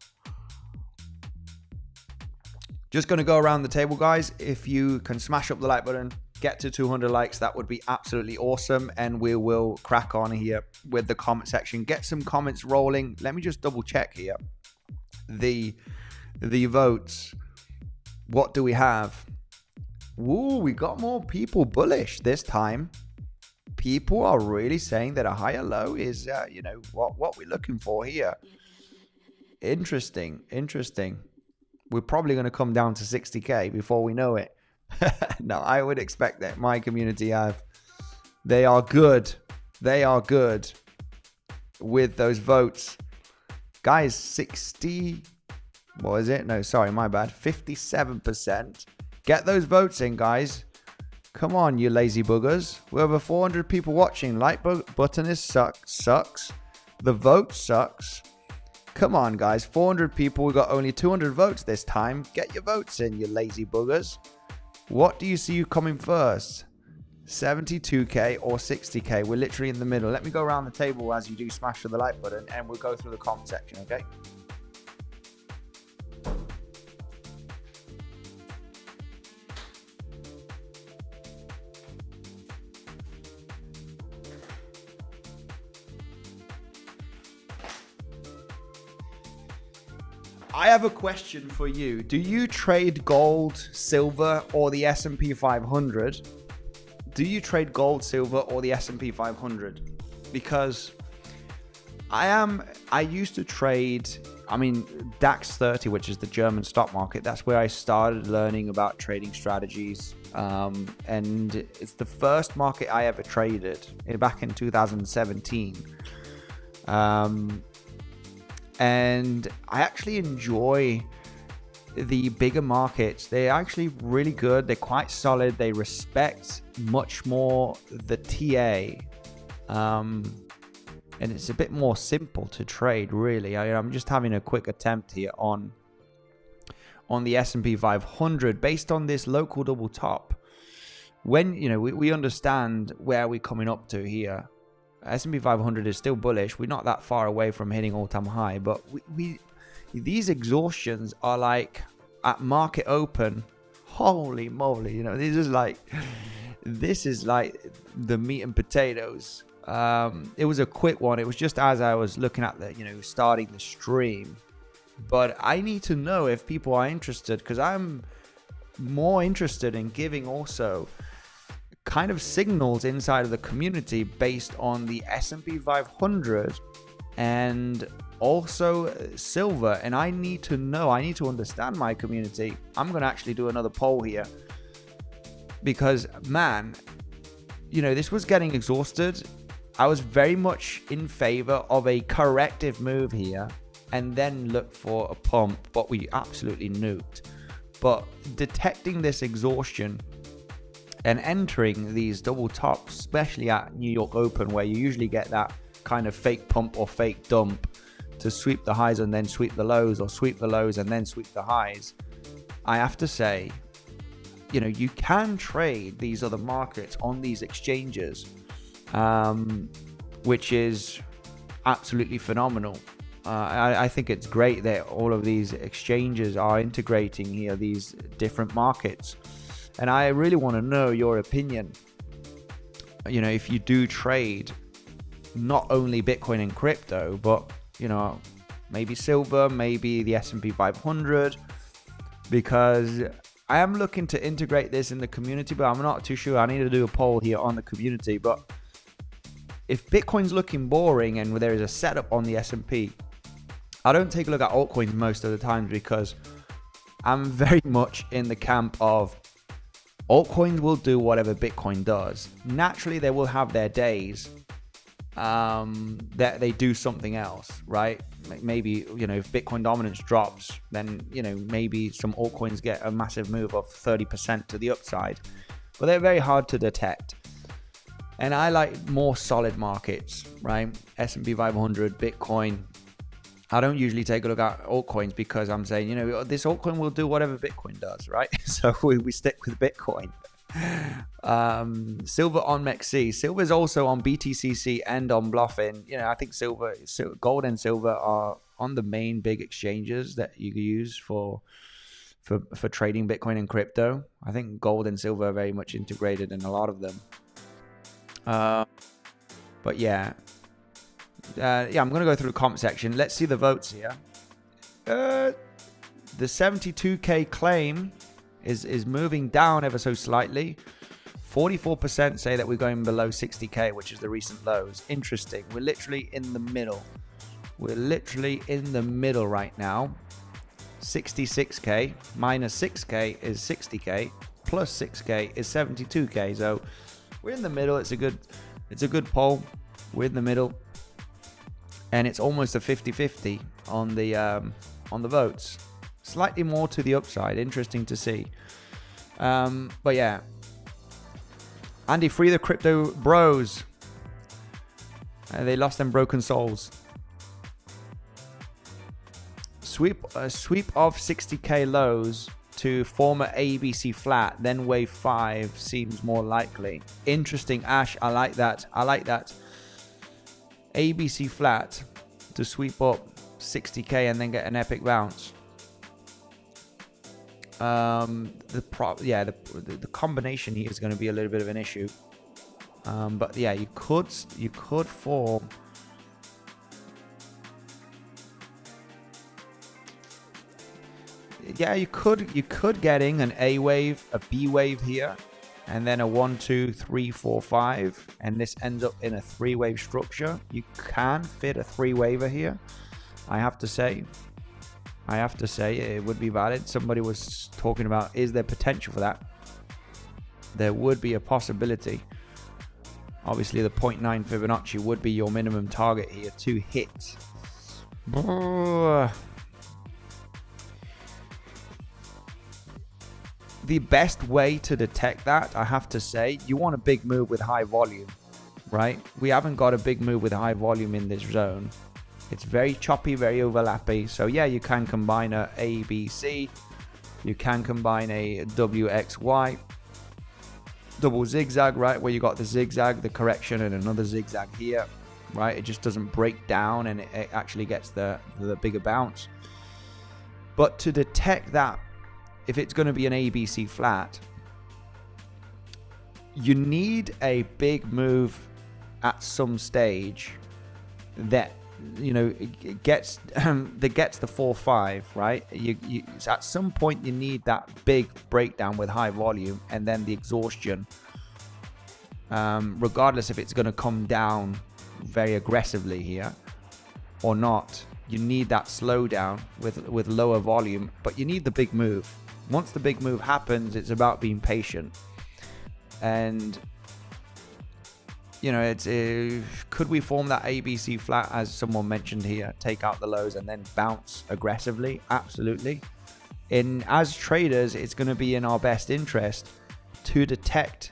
Just going to go around the table, guys. If you can smash up the like button, get to 200 likes, that would be absolutely awesome. And we will crack on here with the comment section. Get some comments rolling. Let me just double check here. The votes. What do we have? Ooh, we got more people bullish this time. People are really saying that a higher low is, what we're looking for here. Interesting. We're probably going to come down to 60K before we know it. No, I would expect that my community they are good with those votes. Guys, 57%. Get those votes in, guys. Come on, you lazy boogers. We're over 400 people watching. Like button sucks. The vote sucks. Come on, guys. 400 people. We got only 200 votes this time. Get your votes in, you lazy boogers. What do you see you coming first? 72K or 60K? We're literally in the middle. Let me go around the table as you do smash the like button, and we'll go through the comment section, okay? I have a question for you. Do you trade gold, silver, or the S&P 500? Do you trade gold, silver, or the S&P 500? Because I used to trade, DAX 30, which is the German stock market. That's where I started learning about trading strategies. And it's the first market I ever traded back in 2017. And I actually enjoy the bigger markets. They're actually really good. They're quite solid. They respect much more the TA. And it's a bit more simple to trade, really. I'm just having a quick attempt here on the S&P 500 based on this local double top. When, we understand where we're coming up to here. S&P 500 is still bullish. We're not that far away from hitting all-time high, but these exhaustions are like at market open. Holy moly, this is like the meat and potatoes. It was a quick one. It was just as I was looking at the, starting the stream. But I need to know if people are interested, because I'm more interested in giving also kind of signals inside of the community based on the S&P 500 and also silver. And I need to know, I need to understand my community. I'm going to actually do another poll here because, man, you know, this was getting exhausted. I was very much in favor of a corrective move here and then look for a pump, but we absolutely nuked. But detecting this exhaustion and entering these double tops, especially at New York Open, where you usually get that kind of fake pump or fake dump to sweep the highs and then sweep the lows, or sweep the lows and then sweep the highs, I have to say, you know, you can trade these other markets on these exchanges, which is absolutely phenomenal. I think it's great that all of these exchanges are integrating here, these different markets. And I really want to know your opinion. You know, if you do trade not only Bitcoin and crypto, but, you know, maybe silver, maybe the S&P 500, because I am looking to integrate this in the community, but I'm not too sure. I need to do a poll here on the community. But if Bitcoin's looking boring and there is a setup on the S&P, I don't take a look at altcoins most of the time because I'm very much in the camp of altcoins will do whatever Bitcoin does. Naturally, they will have their days that they do something else, right? Maybe, you know, if Bitcoin dominance drops, then, you know, maybe some altcoins get a massive move of 30% to the upside. But they're very hard to detect. And I like more solid markets, right? S&P 500, Bitcoin. I don't usually take a look at altcoins because I'm saying, you know, this altcoin will do whatever Bitcoin does, right? So we stick with Bitcoin. Silver on MEXC. Silver is also on BTCC and on Bluffin. You know, I think gold and silver are on the main big exchanges that you use for trading Bitcoin and crypto. I think gold and silver are very much integrated in a lot of them. But yeah. I'm going to go through the comment section. Let's see the votes here. The 72K claim is moving down ever so slightly. 44% say that we're going below 60K, which is the recent lows. Interesting. We're literally in the middle. We're literally in the middle right now. 66K minus 6K is 60K. Plus 6K is 72K. So we're in the middle. It's a good poll. We're in the middle. And it's almost a 50-50 on the votes. Slightly more to the upside. Interesting to see. But yeah. Andy, free the crypto bros. They lost them broken souls. Sweep of 60K lows to former ABC flat, then wave 5 seems more likely. Interesting, Ash. I like that. ABC flat to sweep up 60K and then get an epic bounce. The combination here is going to be a little bit of an issue. But yeah, you could form. Yeah, you could getting an A wave, a B wave here, and then a 1, 2, 3, 4, 5, and this ends up in a 3-wave structure. You can fit a 3-waver here. I have to say it would be valid. Somebody was talking about, is there potential for that? There would be a possibility. Obviously, the 0.9 Fibonacci would be your minimum target here to hit. The best way to detect that, I have to say, you want a big move with high volume, right? We haven't got a big move with high volume in this zone. It's very choppy, very overlappy. So yeah, you can combine a ABC. You can combine a WXY. Double zigzag, right? Where you got the zigzag, the correction, and another zigzag here, right? It just doesn't break down and it actually gets the bigger bounce. But to detect that, if it's going to be an ABC flat, you need a big move at some stage that, you know, it gets that gets the 4-5, right? You at some point you need that big breakdown with high volume and then the exhaustion regardless if it's going to come down very aggressively here or not. You need that slowdown with lower volume, but you need the big move. Once the big move happens, it's about being patient. And could we form that ABC flat as someone mentioned here, take out the lows and then bounce aggressively? Absolutely. As traders, it's going to be in our best interest to detect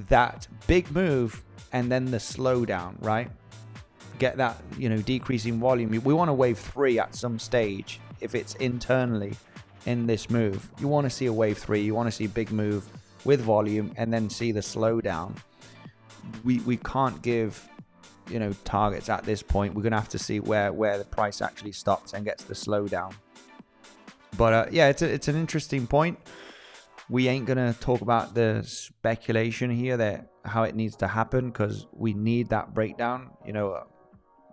that big move and then the slowdown, right? Get that, decreasing volume. We want a wave 3 at some stage. If it's internally in this move, you want to see a wave 3. You want to see a big move with volume and then see the slowdown. We can't give, targets at this point. We're going to have to see where the price actually stops and gets the slowdown. But yeah, it's an interesting point. We ain't going to talk about the speculation here, that how it needs to happen, because we need that breakdown.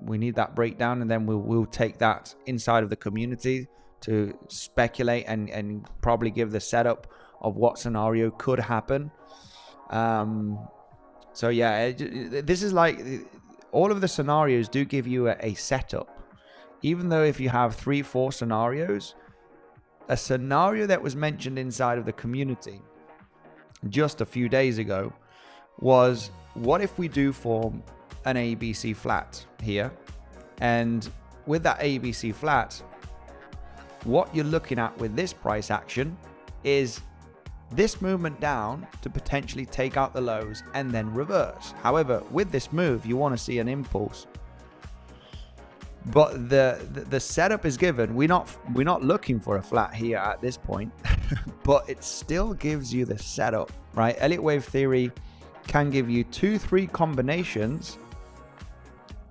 We need that breakdown, and then we'll take that inside of the community to speculate and probably give the setup of what scenario could happen. So yeah, this is like, all of the scenarios do give you a setup. Even though if you have 3-4 scenarios, a scenario that was mentioned inside of the community just a few days ago was, what if we do form an ABC flat here? And with that ABC flat, what you're looking at with this price action is this movement down to potentially take out the lows and then reverse. However, with this move, you want to see an impulse. But the setup is given. We're not looking for a flat here at this point, but it still gives you the setup, right? Elliott wave theory can give you 2-3 combinations,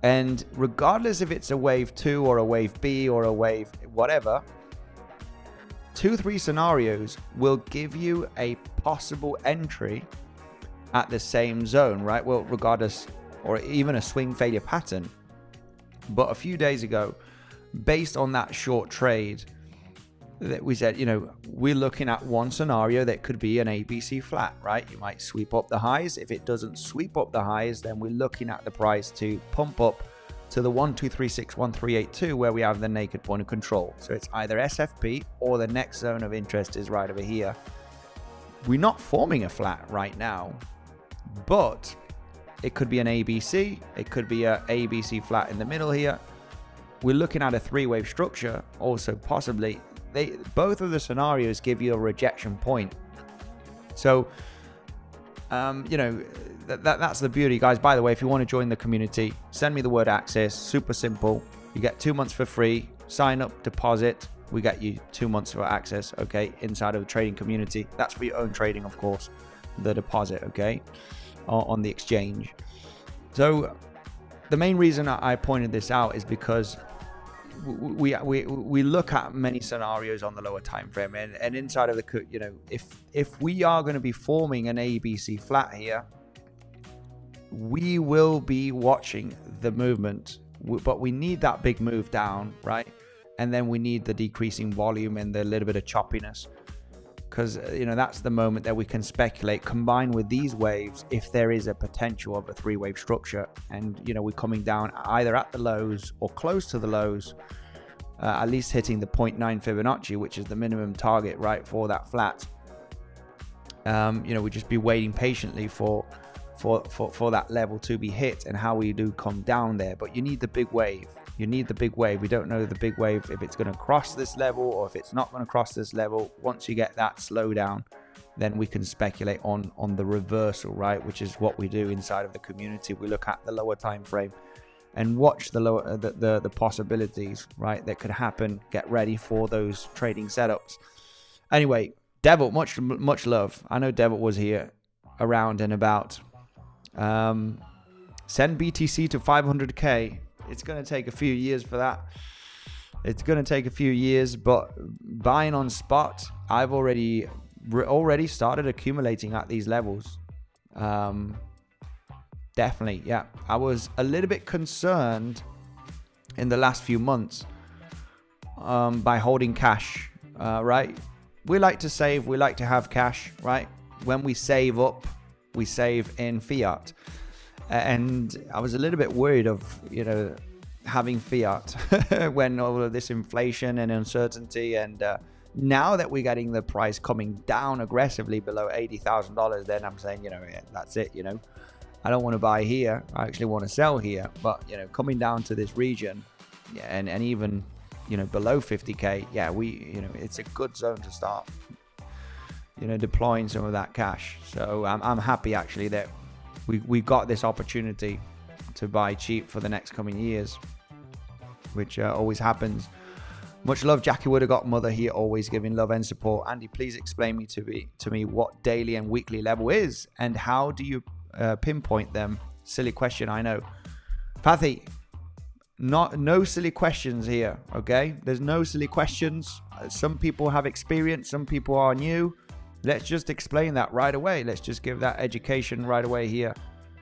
and regardless if it's a wave 2 or a wave B or a wave whatever, 2-3 scenarios will give you a possible entry at the same zone, right? Well, regardless, or even a swing failure pattern. But a few days ago, based on that short trade, that we said, we're looking at one scenario that could be an ABC flat, right? You might sweep up the highs. If it doesn't sweep up the highs, then we're looking at the price to pump up to the 12361382, where we have the naked point of control. So it's either SFP or the next zone of interest is right over here. We're not forming a flat right now, but it could be an ABC. It could be a ABC flat in the middle here. We're looking at a 3-wave structure also possibly. Both of the scenarios give you a rejection point. So, that's the beauty, guys. By the way, if you want to join the community, send me the word access. Super simple. You get 2 months for free. Sign up, deposit. We get you 2 months for access, okay, inside of the trading community. That's for your own trading, of course, the deposit, okay, on the exchange. So the main reason I pointed this out is because we look at many scenarios on the lower time frame, and inside of the, if we are going to be forming an ABC flat here, we will be watching the movement, but we need that big move down, right? And then we need the decreasing volume and the little bit of choppiness, because that's the moment that we can speculate, combine with these waves, if there is a potential of a 3-wave structure, and we're coming down either at the lows or close to the lows, at least hitting the 0.9 Fibonacci, which is the minimum target, right, for that flat. We just be waiting patiently for that level to be hit, and how we do come down there. But you need the big wave. You need the big wave. We don't know the big wave, if it's going to cross this level or if it's not going to cross this level. Once you get that slowdown, then we can speculate on the reversal, right? Which is what we do inside of the community. We look at the lower time frame and watch the possibilities, right, that could happen. Get ready for those trading setups. Anyway, Devil, much love. I know Devil was here around and about. Send BTC to 500k. It's going to take a few years for that. It's going to take a few years, but buying on spot, I've already started accumulating at these levels. Definitely, yeah. I was a little bit concerned in the last few months by holding cash, right? We like to save, we like to have cash, right? When we save up, we save in fiat. And I was a little bit worried of, having fiat when all of this inflation and uncertainty, and now that we're getting the price coming down aggressively below $80,000, then I'm saying, that's it. I don't want to buy here. I actually want to sell here. But coming down to this region, and even below 50k, it's a good zone to start deploying some of that cash. So I'm happy actually that we got this opportunity to buy cheap for the next coming years, which always happens. Much love, Jackie Would Have Got Mother here, always giving love and support. Andy, please explain to me what daily and weekly level is, and how do you pinpoint them? Silly question, I know. Pathy, no silly questions here, okay? There's no silly questions. Some people have experience, some people are new. Let's just explain that right away. Let's just give that education right away here.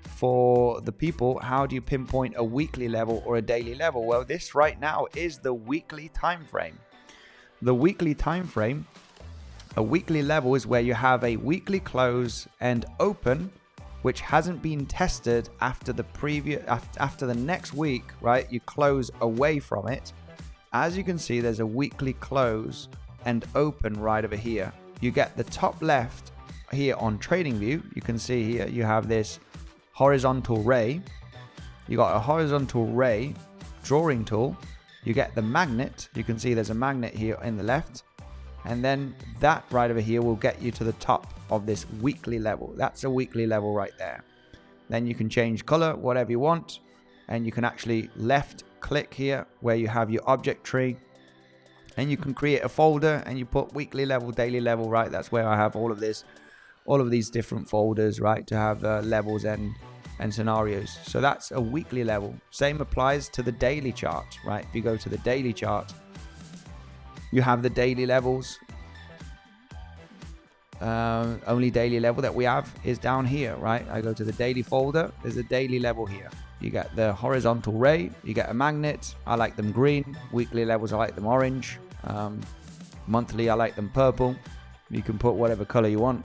For the people, how do you pinpoint a weekly level or a daily level? Well, this right now is the weekly time frame. The weekly time frame, a weekly level is where you have a weekly close and open, which hasn't been tested after the next week, right? You close away from it. As you can see, there's a weekly close and open right over here. You get the top left here on Tradingview. You can see here you have this horizontal ray. You got a horizontal ray drawing tool. You get the magnet. You can see there's a magnet here in the left, and then that right over here will get you to the top of this weekly level. That's a weekly level right there. Then you can change color, whatever you want, and you can actually left click here where you have your object tree, and you can create a folder and you put weekly level, daily level, right? That's where I have all of these different folders, right, to have levels and scenarios. So that's a weekly level. Same applies to the daily chart, right? If you go to the daily chart, you have the daily levels. Only daily level that we have is down here, right? I go to the daily folder. There's a daily level here. You get the horizontal ray. You get a magnet. I like them green. Weekly levels, I like them orange. Monthly, I like them purple. You can put whatever color you want,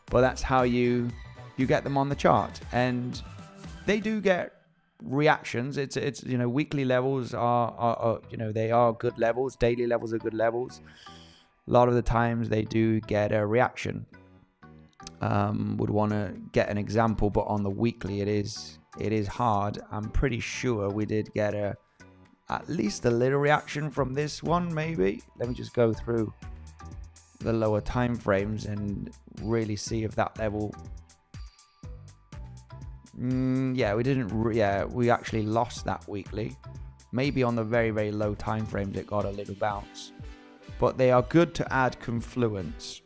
but that's how you get them on the chart, and they do get reactions. It's weekly levels are they are good levels. Daily levels are good levels. A lot of the times they do get a reaction. Would want to get an example, but on the weekly it is hard. I'm pretty sure we did get at least a little reaction from this one, maybe. Let me just go through the lower time frames and really see if that level. We didn't. We actually lost that weekly. Maybe on the very, very low time frames it got a little bounce, but they are good to add confluence.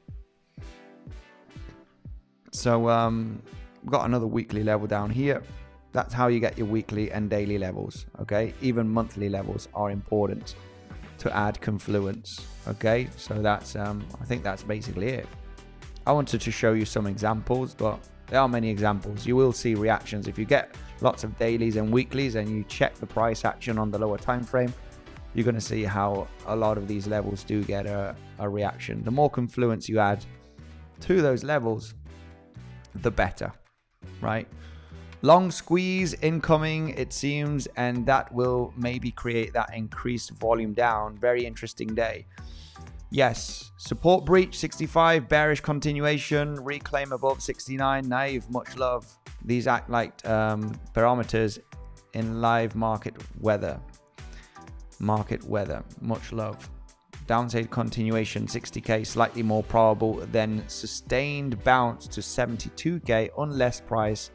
So we've got another weekly level down here. That's how you get your weekly and daily levels. Okay, even monthly levels are important to add confluence. Okay, so that's I think that's basically it. I wanted to show you some examples, but there are many examples. You will see reactions if you get lots of dailies and weeklies and you check the price action on the lower time frame. You're going to see how a lot of these levels do get a reaction. The more confluence you add to those levels, the better, right? Long squeeze incoming, it seems, and that will maybe create that increased volume down. Very interesting day. Yes, support breach 65, bearish continuation, reclaim above 69, naive, much love. These act like parameters in live market weather. Much love. Downside continuation 60k, slightly more probable than sustained bounce to 72k unless price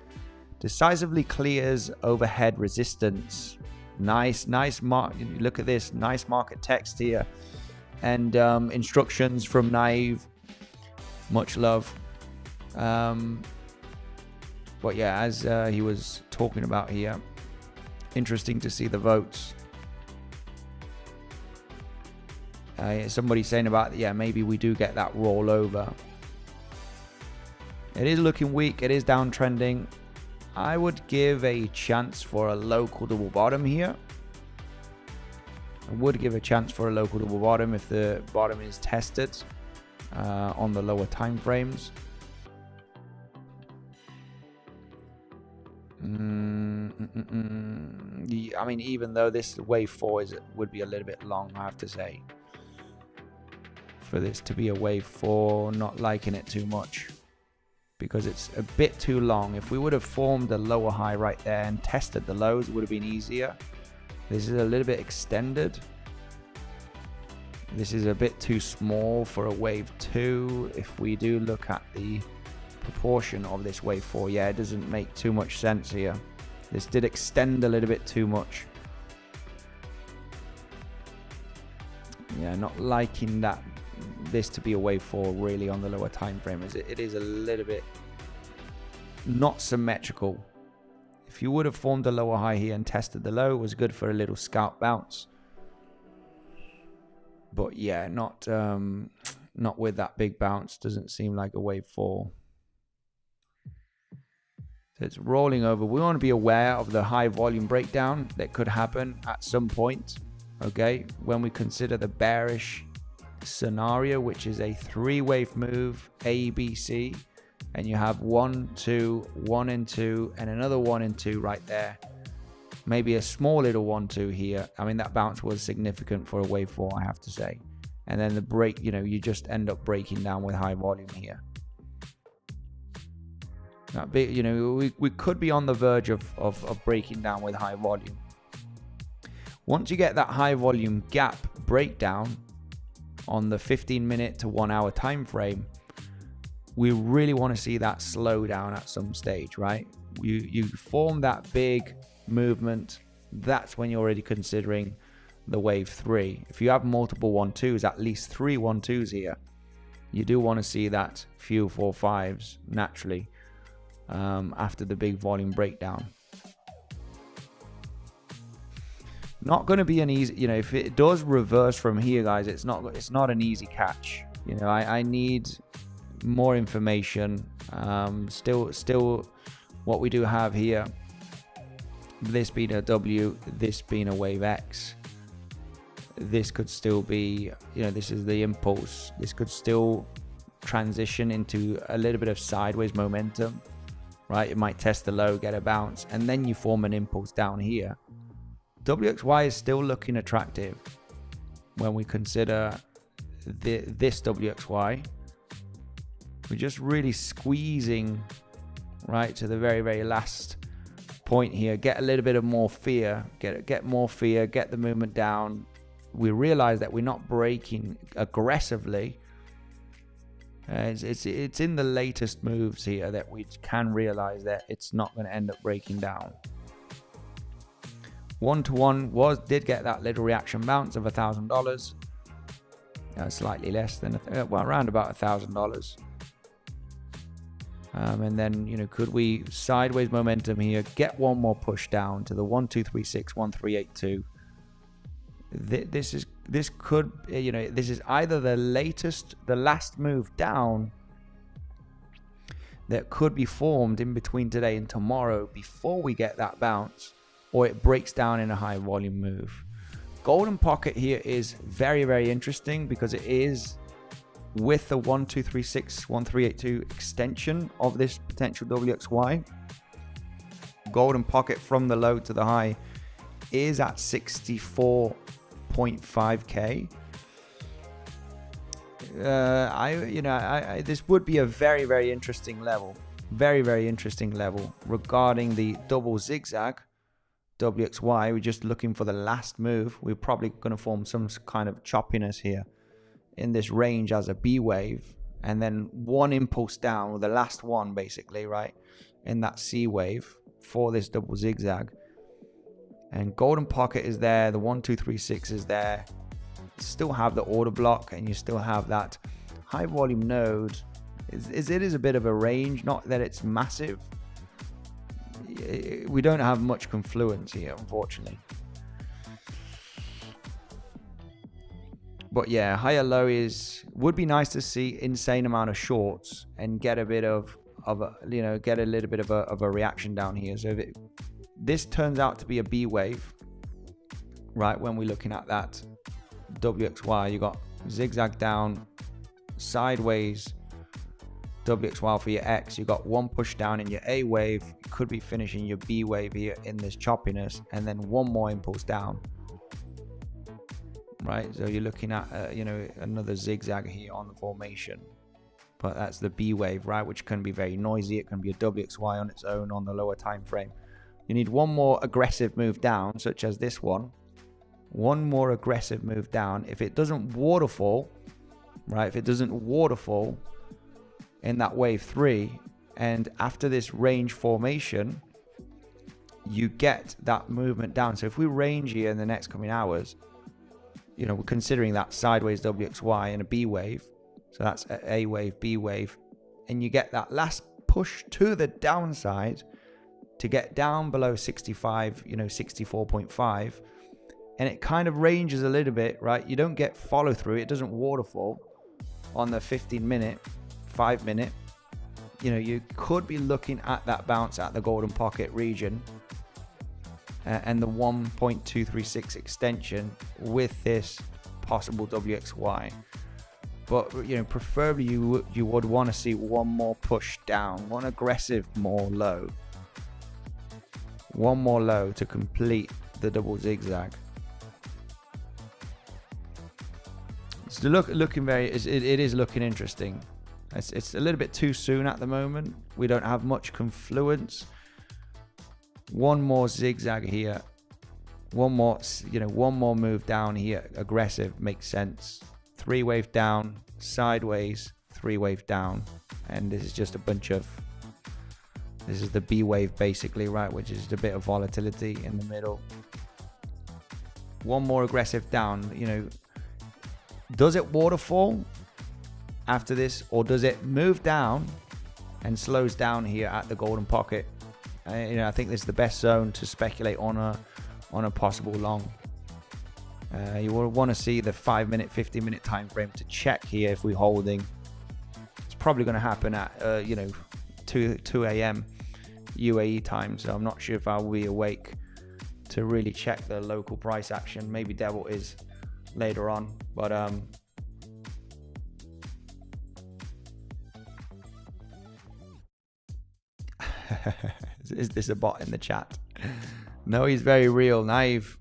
decisively clears overhead resistance. Nice look at this, nice market text here, and instructions from Naive. Much love. But yeah, as he was talking about here, interesting to see the votes. Somebody saying about, maybe we do get that rollover. It is looking weak. It is downtrending. I would give a chance for a local double bottom here. I would give a chance for a local double bottom if the bottom is tested on the lower time frames. I mean, even though this wave 4 would be a little bit long, I have to say. For this to be a wave 4, not liking it too much. Because it's a bit too long. If we would have formed a lower high right there and tested the lows, it would have been easier. This is a little bit extended. This is a bit too small for a wave 2. If we do look at the proportion of this wave 4, yeah, it doesn't make too much sense here. This did extend a little bit too much. Yeah, not liking that this to be a wave 4 really on the lower time frame, as it is a little bit not symmetrical. If you would have formed a lower high here and tested the low, it was good for a little scalp bounce. But yeah, not with that big bounce. Doesn't seem like a wave 4. So it's rolling over. We want to be aware of the high volume breakdown that could happen at some point. Okay, when we consider the bearish scenario, which is a 3-wave move, A, B, C, and you have 1, 2, 1 and 2, and another 1 and 2 right there. Maybe a small little 1, 2 here. I mean, that bounce was significant for a wave 4, I have to say. And then the break, you know, you just end up breaking down with high volume here. That bit, you know, we could be on the verge of breaking down with high volume. Once you get that high volume gap breakdown on the 15-minute to 1-hour time frame, we really want to see that slow down at some stage, right? You form that big movement, that's when you're already considering the wave 3. If you have multiple 1-2s, at least 3 1-2s here, you do want to see that few 4-5s naturally after the big volume breakdown. Not going to be an easy, you know, if it does reverse from here, guys, it's not an easy catch. You know, I need more information. Still what we do have here, this being a W, this being a wave X, this could still be, you know, this is the impulse. This could still transition into a little bit of sideways momentum, right? It might test the low, get a bounce, and then you form an impulse down here. WXY is still looking attractive when we consider this WXY. We're just really squeezing right to the very, very last point here. Get a little bit of more fear, get more fear, get the movement down. We realize that we're not breaking aggressively. It's in the latest moves here that we can realize that it's not going to end up breaking down. 1-to-1 did get that little reaction bounce of $1,000. Slightly less than well, around about $1,000. And then, you know, could we sideways momentum here, get one more push down to the 1236, 1382. This could, you know, this is either the last move down that could be formed in between today and tomorrow before we get that bounce, or it breaks down in a high volume move. Golden pocket here is very, very interesting because it is with the 1236, 1382 extension of this potential WXY. Golden pocket from the low to the high is at 64.5k. This would be a very, very interesting level. Very, very interesting level regarding the double zigzag WXY. We're just looking for the last move. We're probably going to form some kind of choppiness here in this range as a B wave, and then one impulse down, or the last one basically, right, in that C wave for this double zigzag. And golden pocket is there, the 1236 is there. You still have the order block, and you still have that high volume node. It is a bit of a range, not that it's massive. We don't have much confluence here, unfortunately. But yeah, higher low would be nice to see. Insane amount of shorts and get a bit of a little bit of a reaction down here. So if this turns out to be a B wave, right, when we're looking at that WXY, you got zigzag down, sideways WXY for your X. You got one push down in your A wave. You could be finishing your B wave here in this choppiness, and then one more impulse down. Right, so you're looking at you know, another zigzag here on the formation, but that's the B wave, right, which can be very noisy. It can be a WXY on its own on the lower time frame. You need one more aggressive move down, such as this one. One more aggressive move down. If it doesn't waterfall, right, if it doesn't waterfall in that wave 3, and after this range formation, you get that movement down. So if we range here in the next coming hours, you know, we're considering that sideways WXY and a B wave. So that's A wave, B wave. And you get that last push to the downside to get down below 65, you know, 64.5. And it kind of ranges a little bit, right? You don't get follow through. It doesn't waterfall on the 15-minute, 5-minute. You know, you could be looking at that bounce at the golden pocket region. And the 1.236 extension with this possible WXY, but you know, preferably you would want to see one more push down, one aggressive more low, one more low to complete the double zigzag. So looking very, it is looking interesting. It's a little bit too soon at the moment. We don't have much confluence. One more zigzag here, one more, you know, one more move down here, aggressive, makes sense. 3 wave down, sideways, 3 wave down, and this is just a bunch of, this is the B wave basically, right, which is a bit of volatility in the middle. One more aggressive down. You know, does it waterfall after this, or does it move down and slows down here at the golden pocket? You know, I think this is the best zone to speculate on a possible long. You will want to see the 5-minute, 15-minute time frame to check here if we're holding. It's probably going to happen at you know, 2 a.m. UAE time, so I'm not sure if I'll be awake to really check the local price action. Maybe Devil is later on, but is this a bot in the chat? No, he's very real. Naive.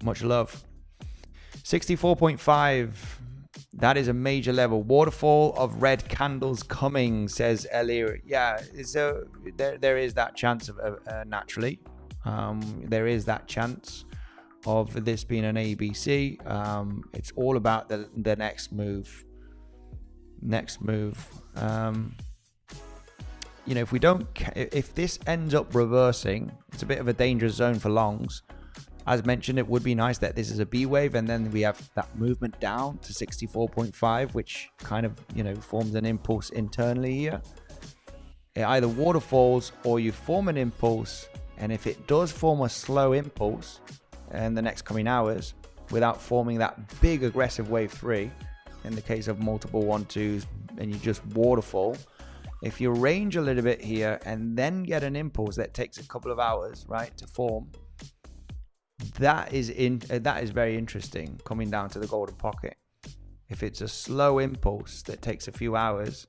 Much love. 64.5. That is a major level. Waterfall of red candles coming, says Elir. Yeah, so there is that chance of naturally. There is that chance of this being an ABC. It's all about the next move. You know, if this ends up reversing, it's a bit of a dangerous zone for longs. As mentioned, it would be nice that this is a B wave, and then we have that movement down to 64.5, which kind of, you know, forms an impulse internally here. It either waterfalls or you form an impulse, and if it does form a slow impulse in the next coming hours without forming that big aggressive wave 3, in the case of multiple 1-2s, and you just waterfall, if you range a little bit here and then get an impulse that takes a couple of hours, right, to form, that is very interesting coming down to the golden pocket. If it's a slow impulse that takes a few hours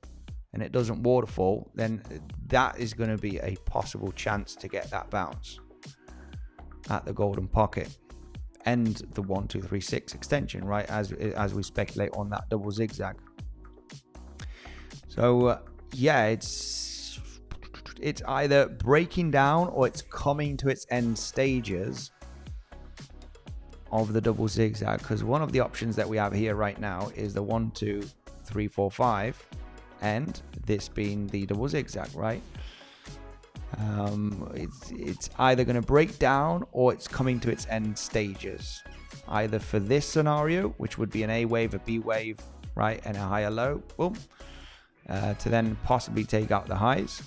and it doesn't waterfall, then that is going to be a possible chance to get that bounce at the golden pocket and the 1, 2, 3, 6 extension, right, as we speculate on that double zigzag. So yeah, it's either breaking down or it's coming to its end stages of the double zigzag, because one of the options that we have here right now is the 1, 2, 3, 4, 5, and this being the double zigzag, right? It's either going to break down or it's coming to its end stages, either for this scenario, which would be an A wave, a B wave, right, and a higher low, boom, to then possibly take out the highs,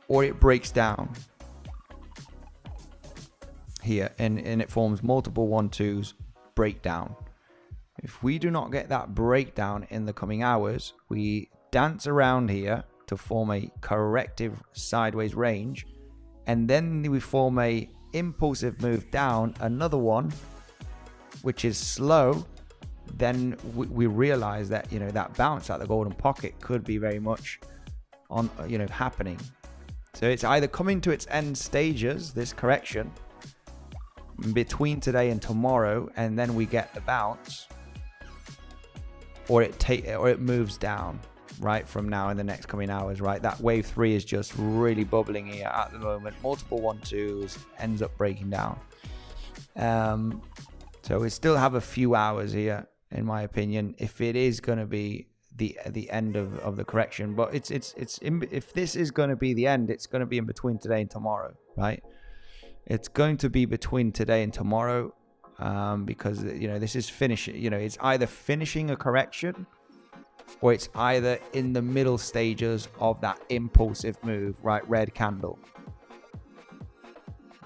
or it breaks down here and it forms multiple 1-2s breakdown. If we do not get that breakdown in the coming hours, we dance around here to form a corrective sideways range, and then we form a impulsive move down, another one, which is slow, then we realize that, you know, that bounce at the golden pocket could be very much on, you know, happening. So it's either coming to its end stages, this correction, between today and tomorrow, and then we get the bounce, or it moves down right from now in the next coming hours, right? That wave 3 is just really bubbling here at the moment. Multiple 1-2s, ends up breaking down. So we still have a few hours here, in my opinion, if it is going to be the end of the correction. But if this is going to be the end, it's going to be in between today and tomorrow, right? It's going to be between today and tomorrow, because, you know, this is finishing, you know, it's either finishing a correction, or it's either in the middle stages of that impulsive move, right? Red candle.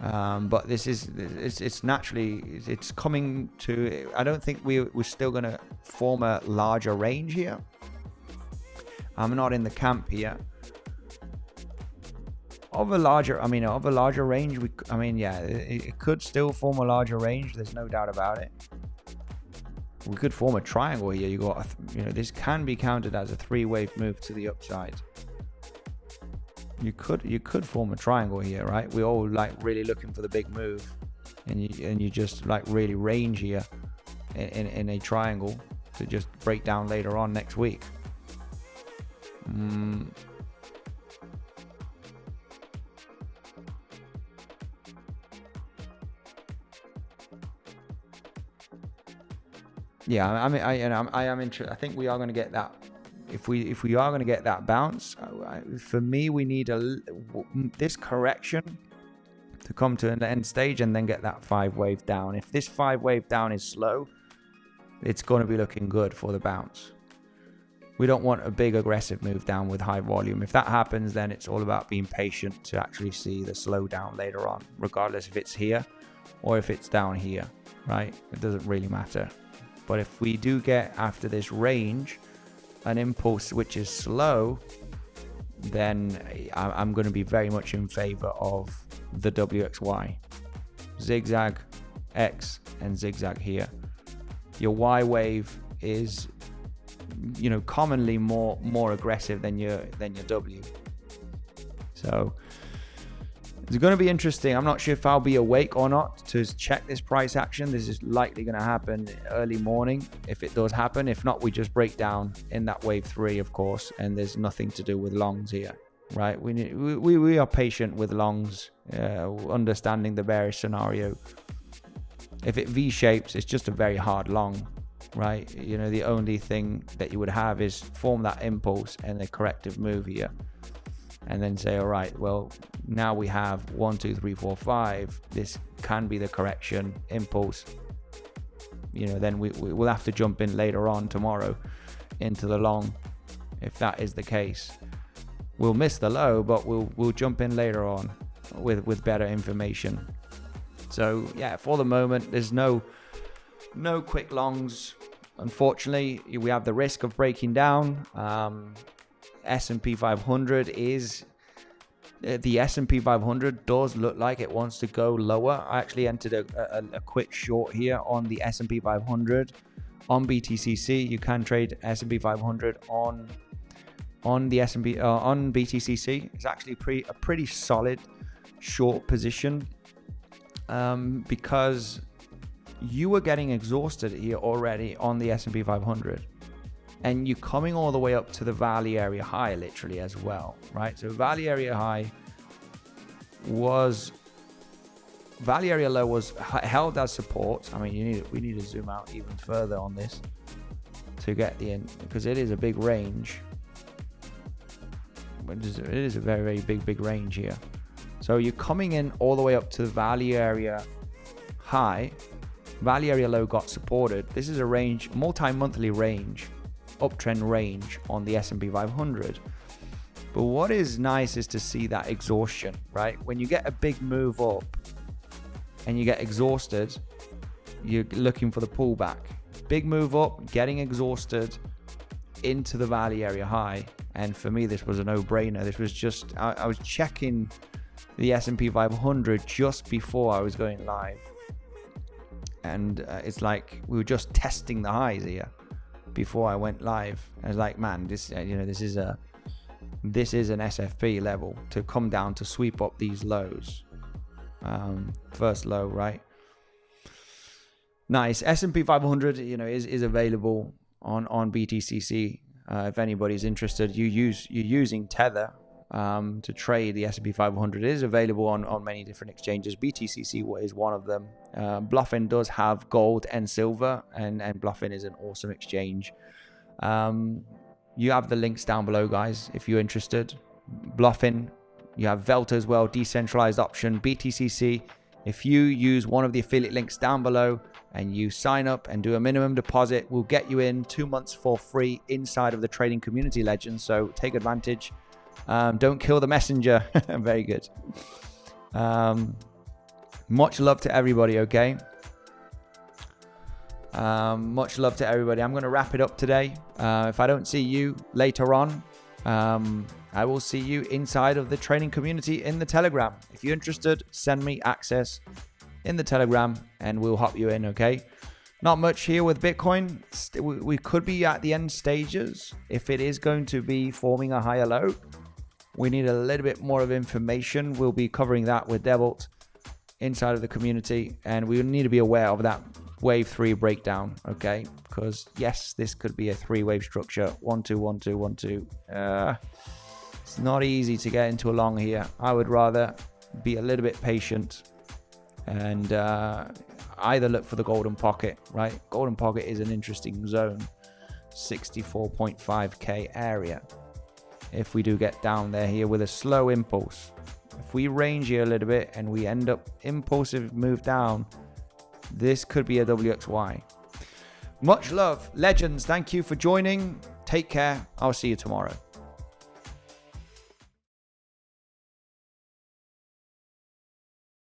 But this is, it's naturally, it's coming to, I don't think we're still going to form a larger range here. I'm not in the camp here of a larger range. Yeah, it could still form a larger range. There's no doubt about it. We could form a triangle here. You got, you know, this can be counted as a 3-wave move to the upside. You could form a triangle here, right? We're all like really looking for the big move, and you just like really range here in a triangle to just break down later on next week. Yeah, I mean, I am interested. I think we are going to get that. If we are going to get that bounce, for me, we need this correction to come to an end stage and then get that 5-wave down. If this 5-wave down is slow, it's going to be looking good for the bounce. We don't want a big aggressive move down with high volume. If that happens, then it's all about being patient to actually see the slowdown later on, regardless if it's here or if it's down here, right? It doesn't really matter. But if we do get, after this range, an impulse which is slow, then I'm going to be very much in favor of the WXY. Zigzag X and zigzag here. Your Y wave is, you know, commonly more aggressive than your W. So it's going to be interesting. I'm not sure if I'll be awake or not to check this price action. This is likely going to happen early morning if it does happen. If not, we just break down in that wave 3, of course, and there's nothing to do with longs here, right? We are patient with longs, understanding the bearish scenario. If it V-shapes, it's just a very hard long, right? You know, the only thing that you would have is form that impulse and a corrective move here. And then say, all right, well, now we have 1, 2, 3, 4, 5. This can be the correction impulse. You know, then we'll have to jump in later on tomorrow into the long. If that is the case, we'll miss the low, but we'll jump in later on with better information. So yeah, for the moment, there's no quick longs. Unfortunately, we have the risk of breaking down. S&P 500 is, the S&P 500 does look like it wants to go lower. I actually entered a quick short here on the S&P 500 on BTCC. You can trade S&P 500 on the S&P on BTCC. It's actually a pretty solid short position, because you were getting exhausted here already on the S&P 500. And you're coming all the way up to the Valley Area High, literally, as well, right? So Valley Area High Valley Area Low was held as support. I mean, we need to zoom out even further on this to get the end, because it is a big range. It is a very, very big range here. So you're coming in all the way up to the Valley Area High. Valley Area Low got supported. This is a range, multi-monthly range, uptrend range on the S&P 500. But what is nice is to see that exhaustion, right? When you get a big move up and you get exhausted, you're looking for the pullback. Big move up, getting exhausted into the Valley Area High. And for me, this was a no-brainer. This was just, I was checking the S&P 500 just before I was going live. and it's like we were just testing the highs here before I went live. I was like, man, this this is an SFP level to come down to sweep up these lows. First low, right? Nice. S&P 500, is available on BTCC. If anybody's interested, you're using Tether to trade the S&P 500. It is available on many different exchanges. BTCC is one of them. Bluffin does have gold and silver, and Bluffin is an awesome exchange. You have the links down below, guys, if you're interested. Bluffin, you have Velta as well, decentralized option, BTCC. If you use one of the affiliate links down below and you sign up and do a minimum deposit, we'll get you in 2 months for free inside of the trading community, legends. So take advantage. Don't kill the messenger. Very good. Much love to everybody, okay? Much love to everybody. I'm going to wrap it up today. If I don't see you later on, I will see you inside of the trading community in the Telegram. If you're interested, send me access in the Telegram and we'll hop you in, okay? Not much here with Bitcoin. We could be at the end stages. If it is going to be forming a higher low, we need a little bit more of information. We'll be covering that with Devolt inside of the community, and we need to be aware of that wave 3 breakdown, okay? Because yes, this could be a 3-wave structure. 1 2 1 2 1 2. It's not easy to get into a long here. I would rather be a little bit patient and either look for the golden pocket, right? Golden pocket is an interesting zone, 64.5k area. If we do get down there here with a slow impulse, if we range here a little bit and we end up impulsive move down, this could be a WXY. Much love, legends. Thank you for joining. Take care. I'll see you tomorrow.